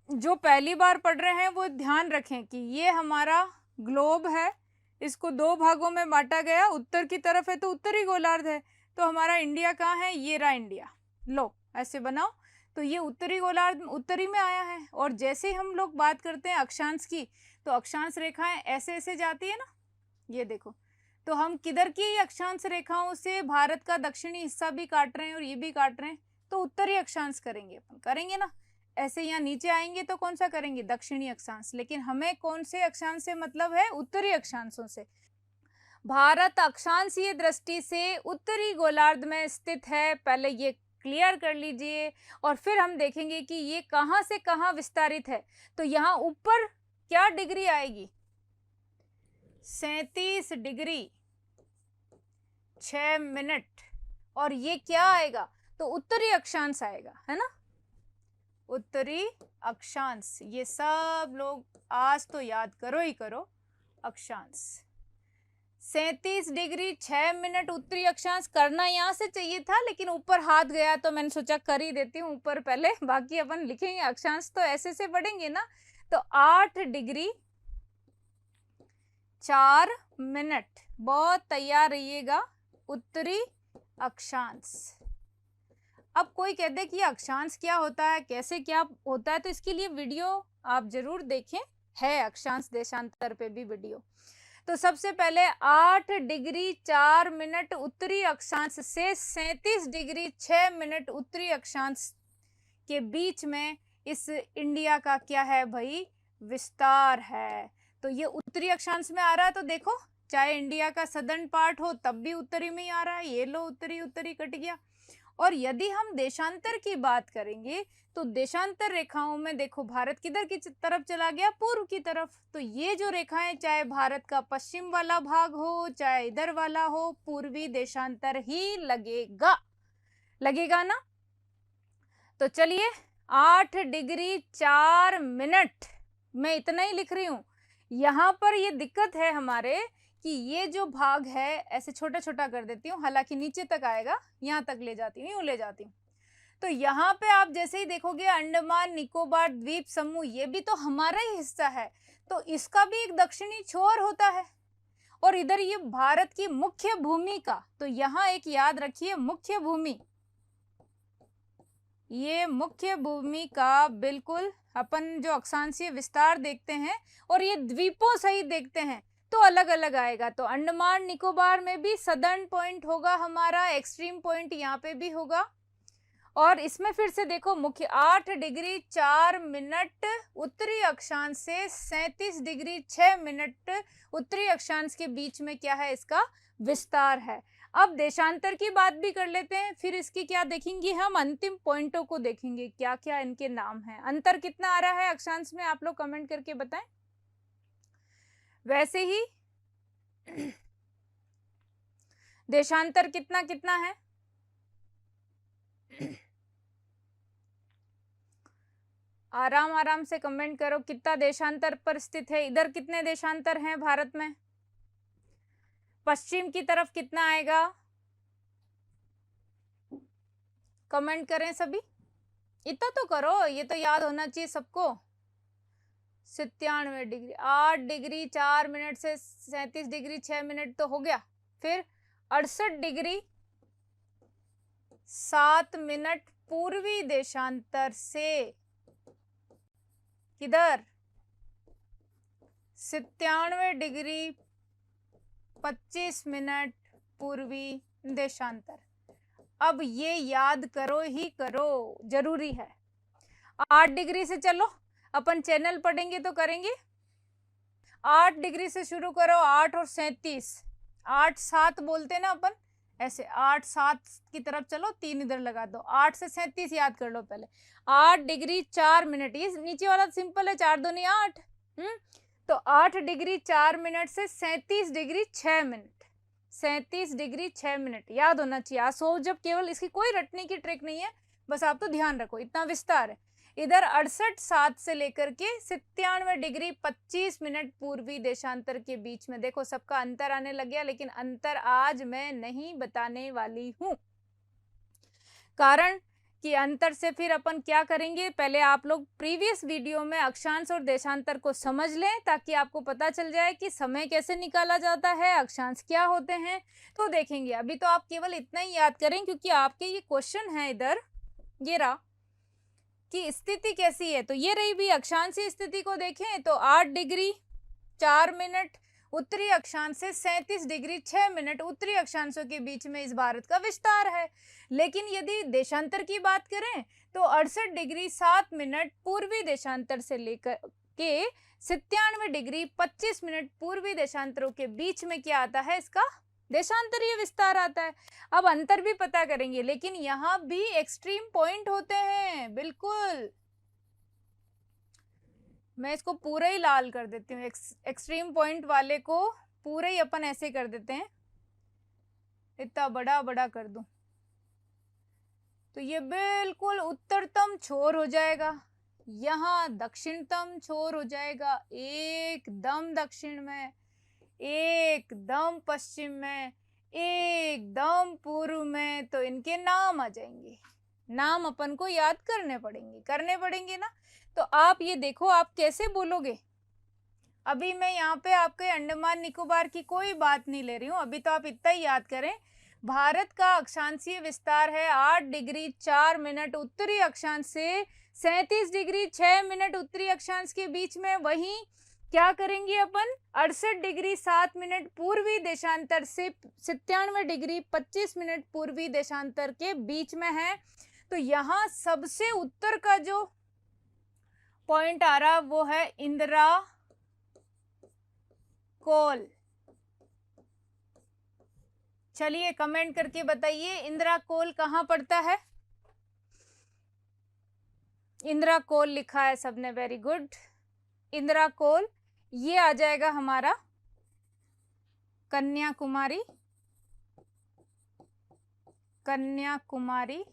A: जो पहली बार पढ़ रहे हैं वो ध्यान रखें कि ये हमारा ग्लोब है, इसको 2 भागों में बांटा गया। उत्तर की तरफ है तो उत्तरी गोलार्ध है, तो हमारा इंडिया कहाँ है? ये रहा इंडिया। लो ऐसे बनाओ, तो ये उत्तरी गोलार्ध उत्तरी में आया है। और जैसे हम लोग बात करते हैं अक्षांश की, तो अक्षांश रेखाएं ऐसे ऐसे जाती है ना, ये देखो, तो हम किधर की अक्षांश रेखाओं से भारत का दक्षिणी हिस्सा भी काट रहे हैं और ये भी काट रहे हैं, तो उत्तरी अक्षांश करेंगे, अपन करेंगे ना। ऐसे यहाँ नीचे आएंगे तो कौन सा करेंगे, दक्षिणी अक्षांश। लेकिन हमें कौन से अक्षांश से मतलब है, उत्तरी अक्षांशों से। भारत अक्षांशीय दृष्टि से उत्तरी गोलार्ध में स्थित है, पहले ये क्लियर कर लीजिए। और फिर हम देखेंगे कि ये कहाँ से कहाँ विस्तारित है। तो यहाँ ऊपर क्या डिग्री आएगी, 37 डिग्री 6 मिनट। और ये क्या आएगा, तो उत्तरी अक्षांश आएगा, है ना, उत्तरी अक्षांश। ये सब लोग आज तो याद करो ही करो, अक्षांश 37 डिग्री 6 मिनट उत्तरी अक्षांश। करना यहाँ से चाहिए था, लेकिन ऊपर हाथ गया तो मैंने सोचा कर ही देती हूँ ऊपर पहले, बाकी अपन लिखेंगे। अक्षांश तो ऐसे से बढ़ेंगे ना। तो 8 डिग्री 4 मिनट, बहुत तैयार रहिएगा, उत्तरी अक्षांश। अब कोई कहते कि अक्षांश क्या होता है, कैसे क्या होता है, तो इसके लिए वीडियो आप जरूर देखें, है अक्षांश देशांतर पे भी वीडियो। तो सबसे पहले 8 डिग्री 4 मिनट उत्तरी अक्षांश से 37 डिग्री 6 मिनट उत्तरी अक्षांश के बीच में इस इंडिया का क्या है भाई, विस्तार है। तो ये उत्तरी अक्षांश में आ रहा है। तो देखो, चाहे इंडिया का सदर्न पार्ट हो तब भी उत्तरी में ही आ रहा है। ये लो, उत्तरी उत्तरी कट गया। और यदि हम देशांतर की बात करेंगे तो देशांतर रेखाओं में देखो, भारत किधर की तरफ चला गया, पूर्व की तरफ। तो ये जो रेखाएं, चाहे भारत का पश्चिम वाला भाग हो चाहे इधर वाला हो, पूर्वी देशांतर ही लगेगा, लगेगा ना। तो चलिए 8 डिग्री 4 मिनट, मैं इतना ही लिख रही हूं। यहां पर ये दिक्कत है हमारे कि ये जो भाग है ऐसे छोटा छोटा कर देती हूँ, हालांकि नीचे तक आएगा, यहाँ तक ले जाती हूँ, यूं ले जाती हूँ। तो यहाँ पे आप जैसे ही देखोगे अंडमान निकोबार द्वीप समूह, ये भी तो हमारा ही हिस्सा है। तो इसका भी एक दक्षिणी छोर होता है। और इधर ये भारत की मुख्य भूमि का, तो यहाँ एक याद रखिए, मुख्य भूमि, ये मुख्य भूमि का बिल्कुल अपन जो अक्षांशीय विस्तार देखते हैं और ये द्वीपों सहित देखते हैं तो अलग अलग आएगा। तो अंडमान निकोबार में भी सदर्न पॉइंट होगा हमारा, एक्सट्रीम पॉइंट यहाँ पे भी होगा। और इसमें फिर से देखो, मुख्य 8 डिग्री 4 मिनट उत्तरी अक्षांश से 37 डिग्री 6 मिनट उत्तरी अक्षांश के बीच में क्या है, इसका विस्तार है। अब देशांतर की बात भी कर लेते हैं, फिर इसकी क्या देखेंगे हम, अंतिम पॉइंटों को देखेंगे, क्या क्या इनके नाम हैं। अंतर कितना आ रहा है अक्षांश में, आप लोग कमेंट करके बताएं। वैसे ही देशांतर कितना कितना है, आराम आराम से कमेंट करो, कितना देशांतर पर स्थित है। इधर कितने देशांतर हैं भारत में, पश्चिम की तरफ कितना आएगा, कमेंट करें सभी, इतना तो करो, ये तो याद होना चाहिए सबको। 97 डिग्री, 8 डिग्री 4 मिनट से 37 डिग्री 6 मिनट तो हो गया। फिर 68 डिग्री 7 मिनट पूर्वी देशांतर से किधर, 97 डिग्री 25 मिनट पूर्वी देशांतर। अब ये याद करो ही करो, जरूरी है। 8 डिग्री से चलो, अपन चैनल पढ़ेंगे तो करेंगे। 8 डिग्री से शुरू करो, 8 और 37, 8 7 बोलते ना अपन, ऐसे 8 7 की तरफ चलो, 3 इधर लगा दो, 8 से 37 याद कर लो पहले। 8 डिग्री 4 मिनट, ये नीचे वाला सिंपल है, 4 दूनी 8। तो 8 डिग्री 4 मिनट से 37 डिग्री 6 मिनट, 37 डिग्री 6 मिनट याद होना चाहिए। आज सो जब केवल, इसकी कोई रटने की ट्रिक नहीं है, बस आप तो ध्यान रखो, इतना विस्तार है। इधर 68 7 से लेकर के 97 डिग्री 25 मिनट पूर्वी देशांतर के बीच में। देखो सबका अंतर आने लग गया, लेकिन अंतर आज मैं नहीं बताने वाली हूं, कारण कि अंतर से फिर अपन क्या करेंगे, पहले आप लोग प्रीवियस वीडियो में अक्षांश और देशांतर को समझ लें, ताकि आपको पता चल जाए कि समय कैसे निकाला जाता है, अक्षांश क्या होते हैं, तो देखेंगे। अभी तो आप केवल इतना ही याद करें, क्योंकि आपके ये क्वेश्चन है इधर, ये रहा कि स्थिति कैसी है। तो ये रही भी, अक्षांशीय स्थिति को देखें तो 8 डिग्री 4 मिनट उत्तरी अक्षांश से 37 डिग्री 6 मिनट उत्तरी अक्षांशों के बीच में इस भारत का विस्तार है। लेकिन यदि देशांतर की बात करें तो 68 डिग्री 7 मिनट पूर्वी देशांतर से लेकर के 97 डिग्री 25 मिनट पूर्वी देशांतरों के बीच में क्या आता है, इसका देशांतरीय विस्तार आता है। अब अंतर भी पता करेंगे, लेकिन यहाँ भी एक्सट्रीम पॉइंट होते हैं। बिल्कुल, मैं इसको पूरा ही लाल कर देती हूँ, एक्सट्रीम पॉइंट वाले को पूरे ही अपन ऐसे कर देते हैं, इतना बड़ा बड़ा कर दूं तो ये बिल्कुल उत्तरतम छोर हो जाएगा, यहाँ दक्षिणतम छोर हो जाएगा, एकदम दक्षिण में, एकदम पश्चिम में, एकदम पूर्व में। तो इनके नाम आ जाएंगे, नाम अपन को याद करने पड़ेंगे ना। तो आप ये देखो आप कैसे बोलोगे। अभी मैं यहाँ पे आपके अंडमान निकोबार की कोई बात नहीं ले रही हूँ, अभी तो आप इतना ही याद करें, भारत का अक्षांशीय विस्तार है 8 डिग्री 4 मिनट उत्तरी अक्षांश से 37 डिग्री 6 मिनट उत्तरी अक्षांश के बीच में। वहीं क्या करेंगे अपन, 68 डिग्री 7 मिनट पूर्वी देशांतर से 97 डिग्री 25 मिनट पूर्वी देशांतर के बीच में है। तो यहाँ सबसे उत्तर का जो पॉइंट आ रहा वो है इंदिरा कोल। चलिए कमेंट करके बताइए इंदिरा कोल कहाँ पड़ता है। इंदिरा कोल लिखा है सबने, वेरी गुड। इंदिरा कोल ये आ जाएगा हमारा कन्याकुमारी, कन्याकुमारी।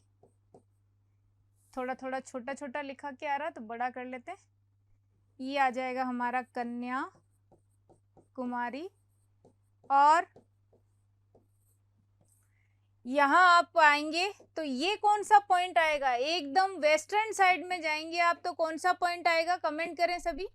A: थोड़ा थोड़ा छोटा छोटा लिखा के आ रहा तो बड़ा कर लेते हैं। ये आ जाएगा हमारा कन्याकुमारी। और यहाँ आप आएंगे तो ये कौन सा पॉइंट आएगा, एकदम वेस्टर्न साइड में जाएंगे आप तो कौन सा पॉइंट आएगा, कमेंट करें सभी।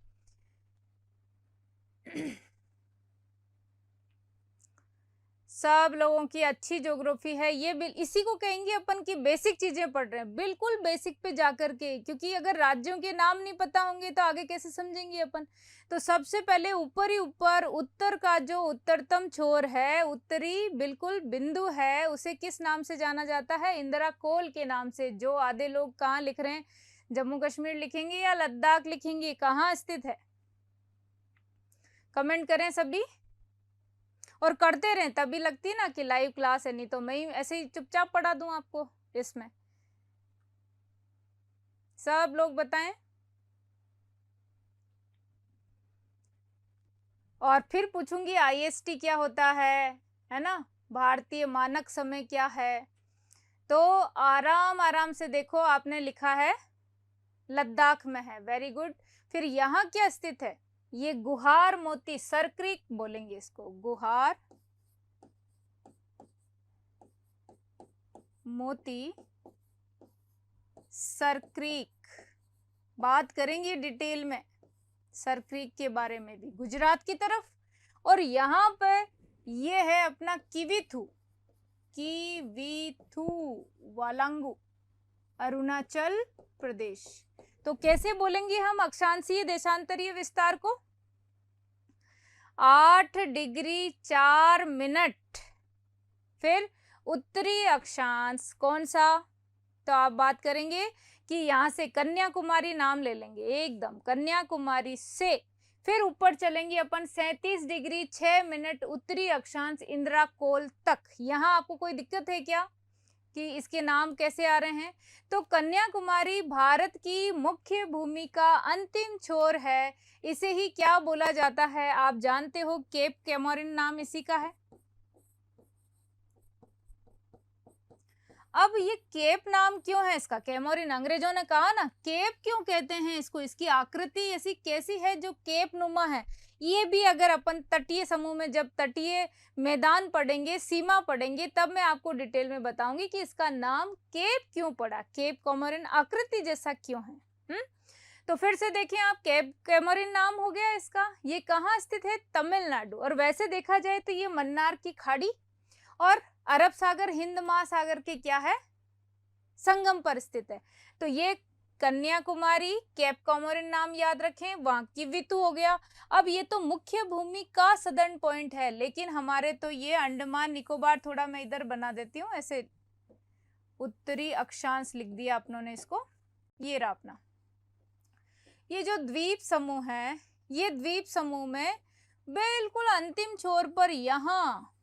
A: सब लोगों की अच्छी ज्योग्राफी है ये, इसी को कहेंगे अपन की बेसिक चीजें पढ़ रहे हैं, बिल्कुल बेसिक पे जाकर के, क्योंकि अगर राज्यों के नाम नहीं पता होंगे तो आगे कैसे समझेंगे अपन। तो सबसे पहले ऊपर ही ऊपर उत्तर का जो उत्तरतम छोर है, उत्तरी बिल्कुल बिंदु है, उसे किस नाम से जाना जाता है, इंदिरा कोल के नाम से। जो आधे लोग कहाँ लिख रहे हैं, जम्मू कश्मीर लिखेंगे या लद्दाख लिखेंगे, कहाँ स्थित है, कमेंट करें सभी। और करते रहें, तभी लगती है ना कि लाइव क्लास है, नहीं तो मैं ऐसे ही चुपचाप पढ़ा दूं आपको इसमें। सब लोग बताएं। और फिर पूछूंगी आईएसटी क्या होता है ना, भारतीय मानक समय क्या है। तो आराम आराम से देखो, आपने लिखा है लद्दाख में है, वेरी गुड। फिर यहाँ क्या स्थित है, ये गुहार मोती सर क्रीक बोलेंगे इसको, गुहार मोती सर क्रीक, बात करेंगे डिटेल में सर क्रीक के बारे में भी, गुजरात की तरफ। और यहाँ पे ये है अपना किविथु, किविथु वालांगू, अरुणाचल प्रदेश। तो कैसे बोलेंगे हम अक्षांशीय देशांतरीय विस्तार को, 8 डिग्री 4 मिनट। फिर उत्तरी अक्षांश कौन सा, तो आप बात करेंगे कि यहाँ से कन्याकुमारी नाम ले लेंगे, एकदम कन्याकुमारी से फिर ऊपर चलेंगे अपन 37 डिग्री 6 मिनट उत्तरी अक्षांश इंदिरा कोल तक। यहाँ आपको कोई दिक्कत है क्या कि इसके नाम कैसे आ रहे हैं। तो कन्याकुमारी भारत की मुख्य भूमि का अंतिम छोर है, इसे ही क्या बोला जाता है आप जानते हो, केप कैमोरिन नाम इसी का है। अब ये केप नाम क्यों है इसका, कैमोरिन, अंग्रेजों ने कहा ना केप क्यों कहते हैं इसको, इसकी आकृति ऐसी कैसी है जो केप नुमा है। ये भी अगर अपन तटीय समूह में जब तटीय मैदान पढ़ेंगे, सीमा पढ़ेंगे, तब मैं आपको डिटेल में बताऊंगी कि इसका नाम केप क्यों पड़ा, केप कैमोरिन आकृति जैसा क्यों है। तो फिर से देखें आप, केप कैमोरिन नाम हो गया इसका, ये कहाँ स्थित है, तमिलनाडु। और वैसे देखा जाए तो ये मन्नार की खाड़ी और अरब सागर हिंद महासागर के क्या है, संगम पर स्थित है। तो ये कन्याकुमारी, केप कॉमोरिन नाम याद रखें, वहां की वितु हो गया। अब ये तो मुख्य भूमि का सदर्न पॉइंट है, लेकिन हमारे तो ये अंडमान निकोबार, थोड़ा मैं इधर बना देती हूँ ऐसे, उत्तरी अक्षांश लिख दिया अपनों ने इसको। ये रहा अपना ये जो द्वीप समूह है, ये द्वीप समूह में बिल्कुल अंतिम छोर पर यहाँ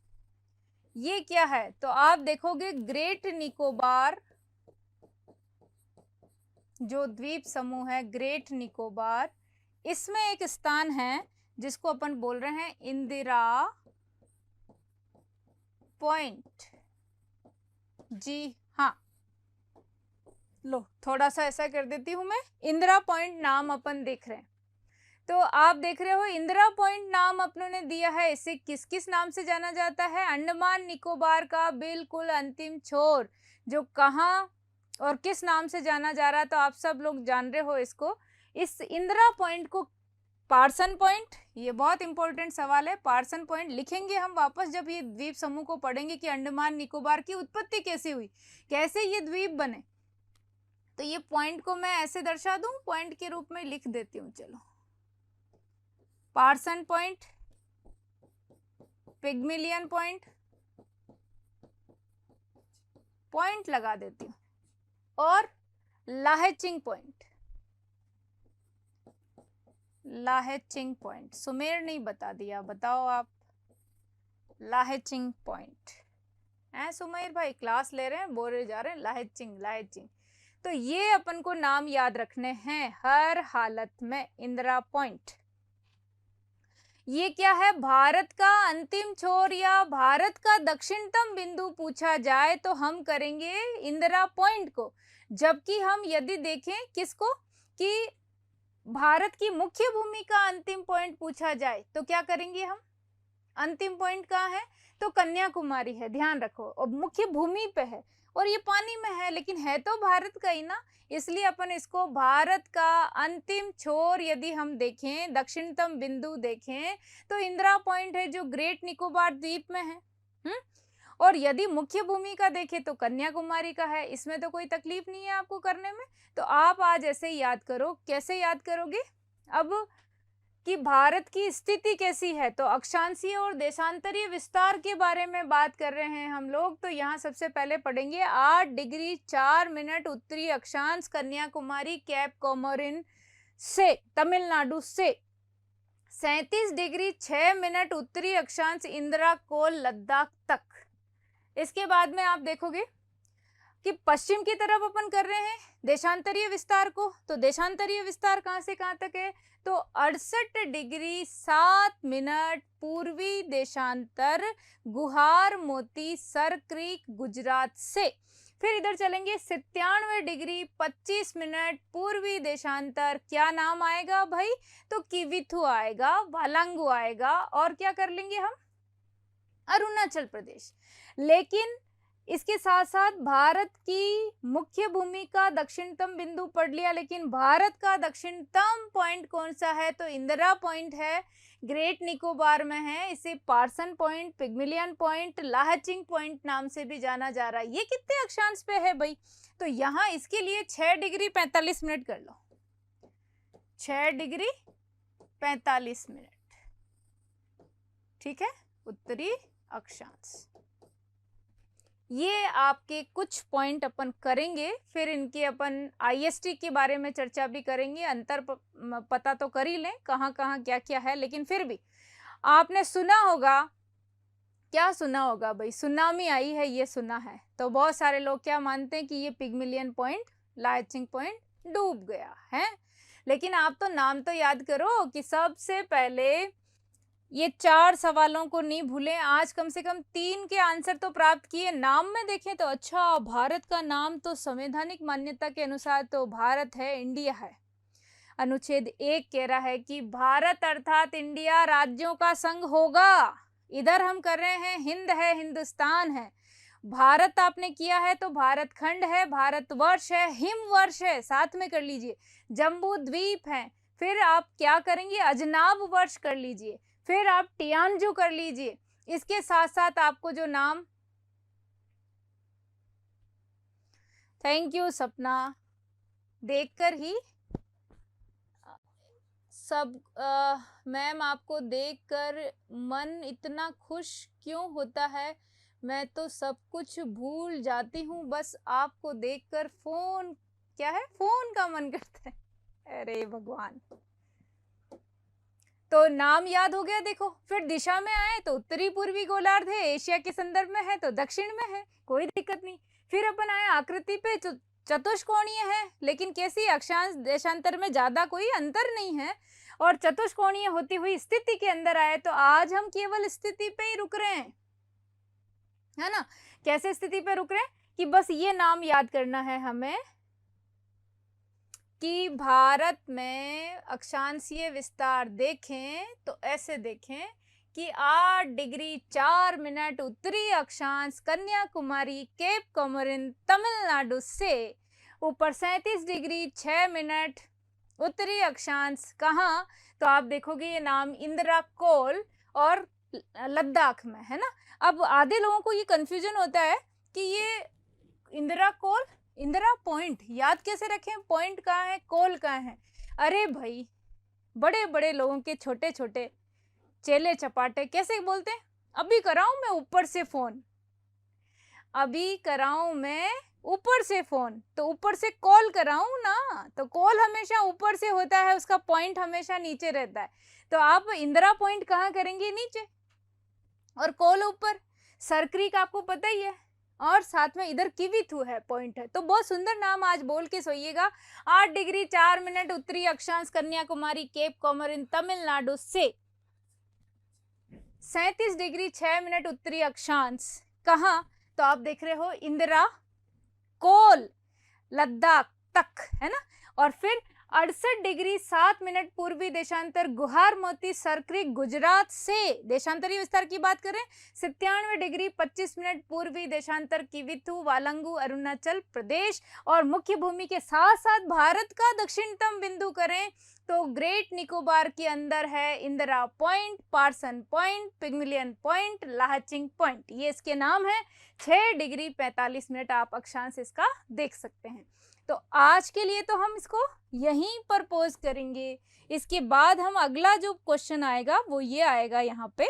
A: ये क्या है, तो आप देखोगे ग्रेट निकोबार, जो द्वीप समूह है ग्रेट निकोबार, इसमें एक स्थान है जिसको अपन बोल रहे हैं इंदिरा पॉइंट। जी हाँ, लो थोड़ा सा ऐसा कर देती हूं मैं, इंदिरा पॉइंट नाम अपन देख रहे हैं। तो आप देख रहे हो इंदिरा पॉइंट नाम अपनों ने दिया है, इसे किस किस नाम से जाना जाता है, अंडमान निकोबार का बिल्कुल अंतिम छोर जो कहाँ और किस नाम से जाना जा रहा है, तो आप सब लोग जान रहे हो इसको। इस इंदिरा पॉइंट को पार्सन पॉइंट, ये बहुत इंपॉर्टेंट सवाल है, पार्सन पॉइंट लिखेंगे हम वापस जब ये द्वीप समूह को पढ़ेंगे कि अंडमान निकोबार की उत्पत्ति कैसे हुई, कैसे ये द्वीप बने। तो ये पॉइंट को मैं ऐसे दर्शा दूं, पॉइंट के रूप में लिख देती हूँ, चलो person point, Pygmalion point, point लगा देती हूँ, और लाहेचिंग पॉइंट, लाहेचिंग पॉइंट, सुमेर नहीं बता दिया, बताओ आप, लाहेचिंग पॉइंट है सुमेर भाई, क्लास ले रहे हैं, बोले जा रहे हैं, लाहेचिंग लाहेचिंग। तो ये अपन को नाम याद रखने हैं हर हालत में, इंदिरा पॉइंट। ये क्या है, भारत का अंतिम छोर या भारत का दक्षिणतम बिंदु पूछा जाए तो हम करेंगे इंदिरा पॉइंट को, जबकि हम यदि देखें किसको कि भारत की मुख्य भूमि का अंतिम पॉइंट पूछा जाए तो क्या करेंगे हम, अंतिम पॉइंट कहाँ है, तो कन्याकुमारी है, ध्यान रखो, और मुख्य भूमि पे है और ये पानी में है, लेकिन है तो भारत का ही ना, इसलिए अपन इसको भारत का अंतिम छोर यदि हम देखें, दक्षिणतम बिंदु देखें तो इंदिरा पॉइंट है जो ग्रेट निकोबार द्वीप में है। और यदि मुख्य भूमि का देखें तो कन्याकुमारी का है, इसमें तो कोई तकलीफ नहीं है आपको करने में। तो आप आज ऐसे ही याद करो, कैसे याद करोगे अब कि भारत की स्थिति कैसी है, तो अक्षांशीय और देशांतरीय विस्तार के बारे में बात कर रहे हैं हम लोग। तो यहाँ सबसे पहले पढ़ेंगे 8 डिग्री 4 मिनट उत्तरी अक्षांश कन्याकुमारी कैप कॉमोरिन से तमिलनाडु से, 37 डिग्री 6 मिनट उत्तरी अक्षांश इंदिरा कोल लद्दाख तक। इसके बाद में आप देखोगे कि पश्चिम की तरफ अपन कर रहे हैं देशांतरीय विस्तार को, तो देशांतरीय विस्तार कहां से कहां तक है, तो 68 डिग्री 7 मिनट पूर्वी देशांतर गुहार मोती सर क्रीक गुजरात से। फिर इधर चलेंगे 97 डिग्री 25 मिनट पूर्वी देशांतर, क्या नाम आएगा भाई, तो किविथु आएगा, वालांगू आएगा, और क्या कर लेंगे हम, अरुणाचल प्रदेश। लेकिन इसके साथ साथ भारत की मुख्य भूमि का दक्षिणतम बिंदु पढ़ लिया, लेकिन भारत का दक्षिणतम पॉइंट कौन सा है, तो इंदिरा पॉइंट है, ग्रेट निकोबार में है, इसे पार्सन पॉइंट, पिग्मिलियन पॉइंट, लाहचिंग पॉइंट नाम से भी जाना जा रहा है। ये कितने अक्षांश पे है भाई, तो यहाँ इसके लिए 6 डिग्री 45 मिनट कर लो, 6 डिग्री 45 मिनट, ठीक है, उत्तरी अक्षांश। ये आपके कुछ पॉइंट अपन करेंगे, फिर इनके अपन आईएसटी के बारे में चर्चा भी करेंगे, अंतर पता तो कर ही लें कहाँ कहाँ क्या क्या है। लेकिन फिर भी आपने सुना होगा, क्या सुना होगा भाई, सुनामी आई है ये सुना है, तो बहुत सारे लोग क्या मानते हैं कि ये पिग्मिलियन पॉइंट, लाहचिंग पॉइंट डूब गया है। लेकिन आप तो नाम तो याद करो कि सबसे पहले ये 4 सवालों को नहीं भूलें, आज कम से कम 3 के आंसर तो प्राप्त किए। नाम में देखें तो अच्छा, भारत का नाम तो संवैधानिक मान्यता के अनुसार तो भारत है, इंडिया है। अनुच्छेद 1 कह रहा है कि भारत अर्थात इंडिया राज्यों का संघ होगा। इधर हम कर रहे हैं हिंद है, हिंदुस्तान है। भारत आपने किया है तो भारत खंड है, भारतवर्ष है, हिमवर्ष है, साथ में कर लीजिए, जम्बू द्वीप है। फिर आप क्या करेंगे, अजनाब वर्ष कर लीजिए, फिर आप टियानजू कर लीजिए। इसके साथ साथ आपको जो नाम, थैंक यू सपना, देखकर ही सब मैम आपको देखकर मन इतना खुश क्यों होता है? मैं तो सब कुछ भूल जाती हूँ, बस आपको देखकर फ़ोन क्या है? फ़ोन का मन करता है। अरे भगवान! तो नाम याद हो गया देखो, फिर दिशा में आए तो उत्तरी पूर्वी गोलार्ध है, एशिया के संदर्भ में है तो दक्षिण में है, कोई दिक्कत नहीं। फिर अपन आए आकृति पे, चतुष्कोणीय है, लेकिन कैसी? अक्षांश देशांतर में ज्यादा कोई अंतर नहीं है, और चतुष्कोणीय होती हुई स्थिति के अंदर आए तो आज हम केवल स्थिति पे ही रुक रहे हैं, है ना? कैसे स्थिति पे रुक रहे हैं कि बस ये नाम याद करना है हमें कि भारत में अक्षांशीय विस्तार देखें तो ऐसे देखें कि 8 डिग्री 4 मिनट उत्तरी अक्षांश कन्याकुमारी केप कोमोरिन तमिलनाडु से ऊपर 37 डिग्री 6 मिनट उत्तरी अक्षांश कहाँ? तो आप देखोगे ये नाम इंदिरा कोल और लद्दाख में है ना। अब आधे लोगों को ये कंफ्यूजन होता है कि ये इंदिरा कोल, इंदिरा पॉइंट याद कैसे रखें? पॉइंट कहाँ है, कोल कहाँ है? अरे भाई, बड़े बड़े लोगों के छोटे छोटे चेले चपाटे कैसे बोलते हैं? अभी कराऊं मैं ऊपर से फोन, अभी कराऊं मैं ऊपर से फोन, तो ऊपर से कॉल कराऊं ना, तो कॉल हमेशा ऊपर से होता है, उसका पॉइंट हमेशा नीचे रहता है। तो आप इंदिरा पॉइंट कहाँ करेंगे? नीचे, और कॉल ऊपर। सरक्रीक आपको पता ही है, और साथ में इधर किविथु है, पॉइंट है। तो बहुत सुंदर नाम आज बोल के सोइएगा। 8 डिग्री 4 मिनट उत्तरी अक्षांश कन्याकुमारी केप कोमोरिन तमिलनाडु से 37 डिग्री 6 मिनट उत्तरी अक्षांश कहाँ? तो आप देख रहे हो इंदिरा कोल लद्दाख तक, है ना। और फिर 68 डिग्री 7 मिनट पूर्वी देशांतर गुहार मोती सरक्रिक गुजरात से, देशांतरीय विस्तार की बात करें, 97 डिग्री 25 मिनट पूर्वी देशांतर किविथु वालंगू अरुणाचल प्रदेश। और मुख्य भूमि के साथ साथ भारत का दक्षिणतम बिंदु करें तो ग्रेट निकोबार के अंदर है Indira point, Parson point, Pygmalion point, लाहचिंग पॉइंट, ये इसके नाम है। 6 डिग्री 45 मिनट आप अक्षांश इसका देख सकते हैं। तो आज के लिए तो हम इसको यहीं पर पोज करेंगे। इसके बाद हम अगला जो क्वेश्चन आएगा वो ये आएगा यहाँ पे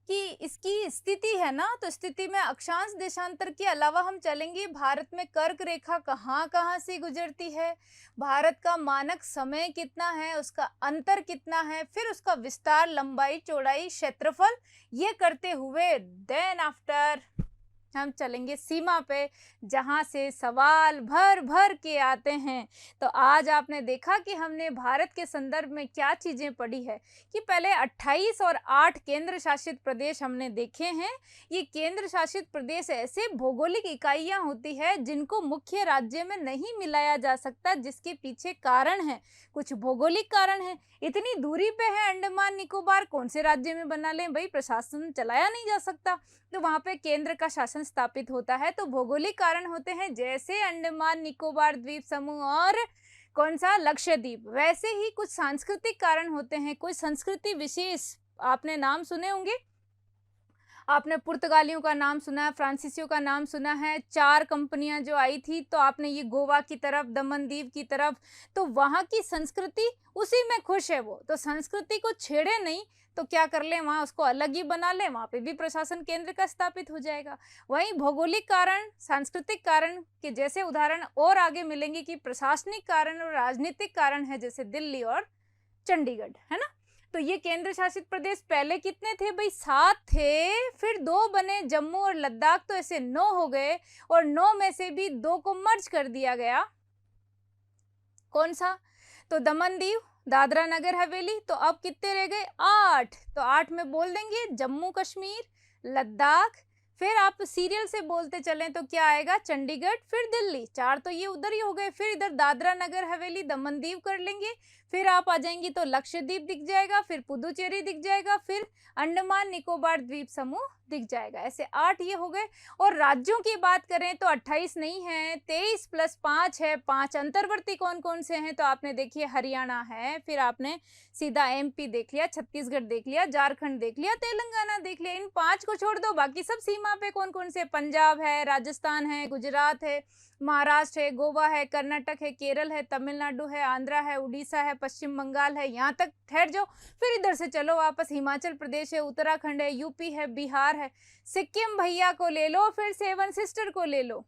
A: कि इसकी स्थिति है ना, तो स्थिति में अक्षांश देशांतर के अलावा हम चलेंगे भारत में कर्क रेखा कहाँ कहाँ से गुजरती है, भारत का मानक समय कितना है, उसका अंतर कितना है, फिर उसका विस्तार, लंबाई, चौड़ाई, क्षेत्रफल, ये करते हुए देन आफ्टर हम चलेंगे सीमा पे, जहाँ से सवाल भर भर के आते हैं। तो आज आपने देखा कि हमने भारत के संदर्भ में क्या चीज़ें पढ़ी है कि पहले 28 और 8 केंद्र शासित प्रदेश हमने देखे हैं। ये केंद्र शासित प्रदेश ऐसे भौगोलिक इकाइयाँ होती है जिनको मुख्य राज्य में नहीं मिलाया जा सकता, जिसके पीछे कारण है, कुछ भौगोलिक कारण है। इतनी दूरी पे है अंडमान निकोबार, कौन से राज्य में बना लें भाई, प्रशासन चलाया नहीं जा सकता, तो वहाँ पे केंद्र का शासन स्थापित होता है। तो भौगोलिक कारण होते हैं जैसे अंडमान निकोबार द्वीप समूह और कौन सा, लक्षद्वीप। वैसे ही कुछ सांस्कृतिक कारण होते हैं, कोई संस्कृति विशेष आपने नाम सुने होंगे, आपने पुर्तगालियों का नाम सुना है, फ्रांसीसियों का नाम सुना है, 4 कंपनियां जो आई थी, तो आपने ये गोवा की तरफ, दमन दीव की तरफ, तो वहाँ की संस्कृति उसी में खुश है वो, तो संस्कृति को छेड़े नहीं, तो क्या कर ले, वहाँ उसको अलग ही बना ले, वहाँ पे भी प्रशासन केंद्र का स्थापित हो जाएगा। वहीं भौगोलिक कारण, सांस्कृतिक कारण के जैसे उदाहरण और आगे मिलेंगे कि प्रशासनिक कारण और राजनीतिक कारण है, जैसे दिल्ली और चंडीगढ़, है ना। तो ये केंद्र शासित प्रदेश पहले कितने थे भाई, 7 थे, फिर 2 बने, जम्मू और लद्दाख, तो ऐसे 9 हो गए, और 9 में से भी 2 को मर्ज कर दिया गया। कौन सा, तो दमन दीव, दादरा नगर हवेली, तो अब कितने रह गए, 8। तो 8 में बोल देंगे जम्मू कश्मीर, लद्दाख, फिर आप सीरियल से बोलते चलें तो क्या आएगा, चंडीगढ़, फिर दिल्ली, 4 तो ये उधर ही हो गए, फिर इधर दादरा नगर हवेली, दमन दीव कर लेंगे, फिर आप आ जाएंगी तो लक्षद्वीप दिख जाएगा, फिर पुदुचेरी दिख जाएगा, फिर अंडमान निकोबार द्वीप समूह दिख जाएगा। ऐसे 8 ये हो गए। और राज्यों की बात करें तो 28 नहीं है, 23 + 5 है। 5 अंतर्वर्ती कौन कौन से हैं, तो आपने देखिए हरियाणा है, फिर आपने सीधा एमपी देख लिया, छत्तीसगढ़ देख लिया, झारखंड देख लिया, तेलंगाना देख लिया। इन 5 को छोड़ दो, बाकी सब सीमा पे कौन कौन से, पंजाब है, राजस्थान है, गुजरात है, महाराष्ट्र है, गोवा है, कर्नाटक है, केरल है, तमिलनाडु है, आंध्रा है, उड़ीसा है, पश्चिम बंगाल है। यहाँ तक ठहर जाओ, फिर इधर से चलो वापस, हिमाचल प्रदेश है, उत्तराखंड है, यूपी है, बिहार है, सिक्किम भैया को ले लो, फिर 7 सिस्टर को ले लो।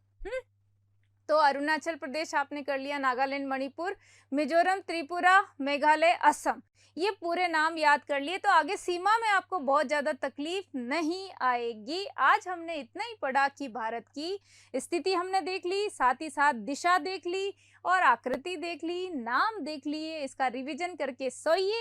A: तो अरुणाचल प्रदेश आपने कर लिया, नागालैंड, मणिपुर, मिजोरम, त्रिपुरा, मेघालय, असम, ये पूरे नाम याद कर लिए। तो आगे सीमा में आपको बहुत ज़्यादा तकलीफ नहीं आएगी। आज हमने इतना ही पढ़ा कि भारत की स्थिति हमने देख ली, साथ ही साथ दिशा देख ली और आकृति देख ली, नाम देख लिए। इसका रिवीजन करके सोइए।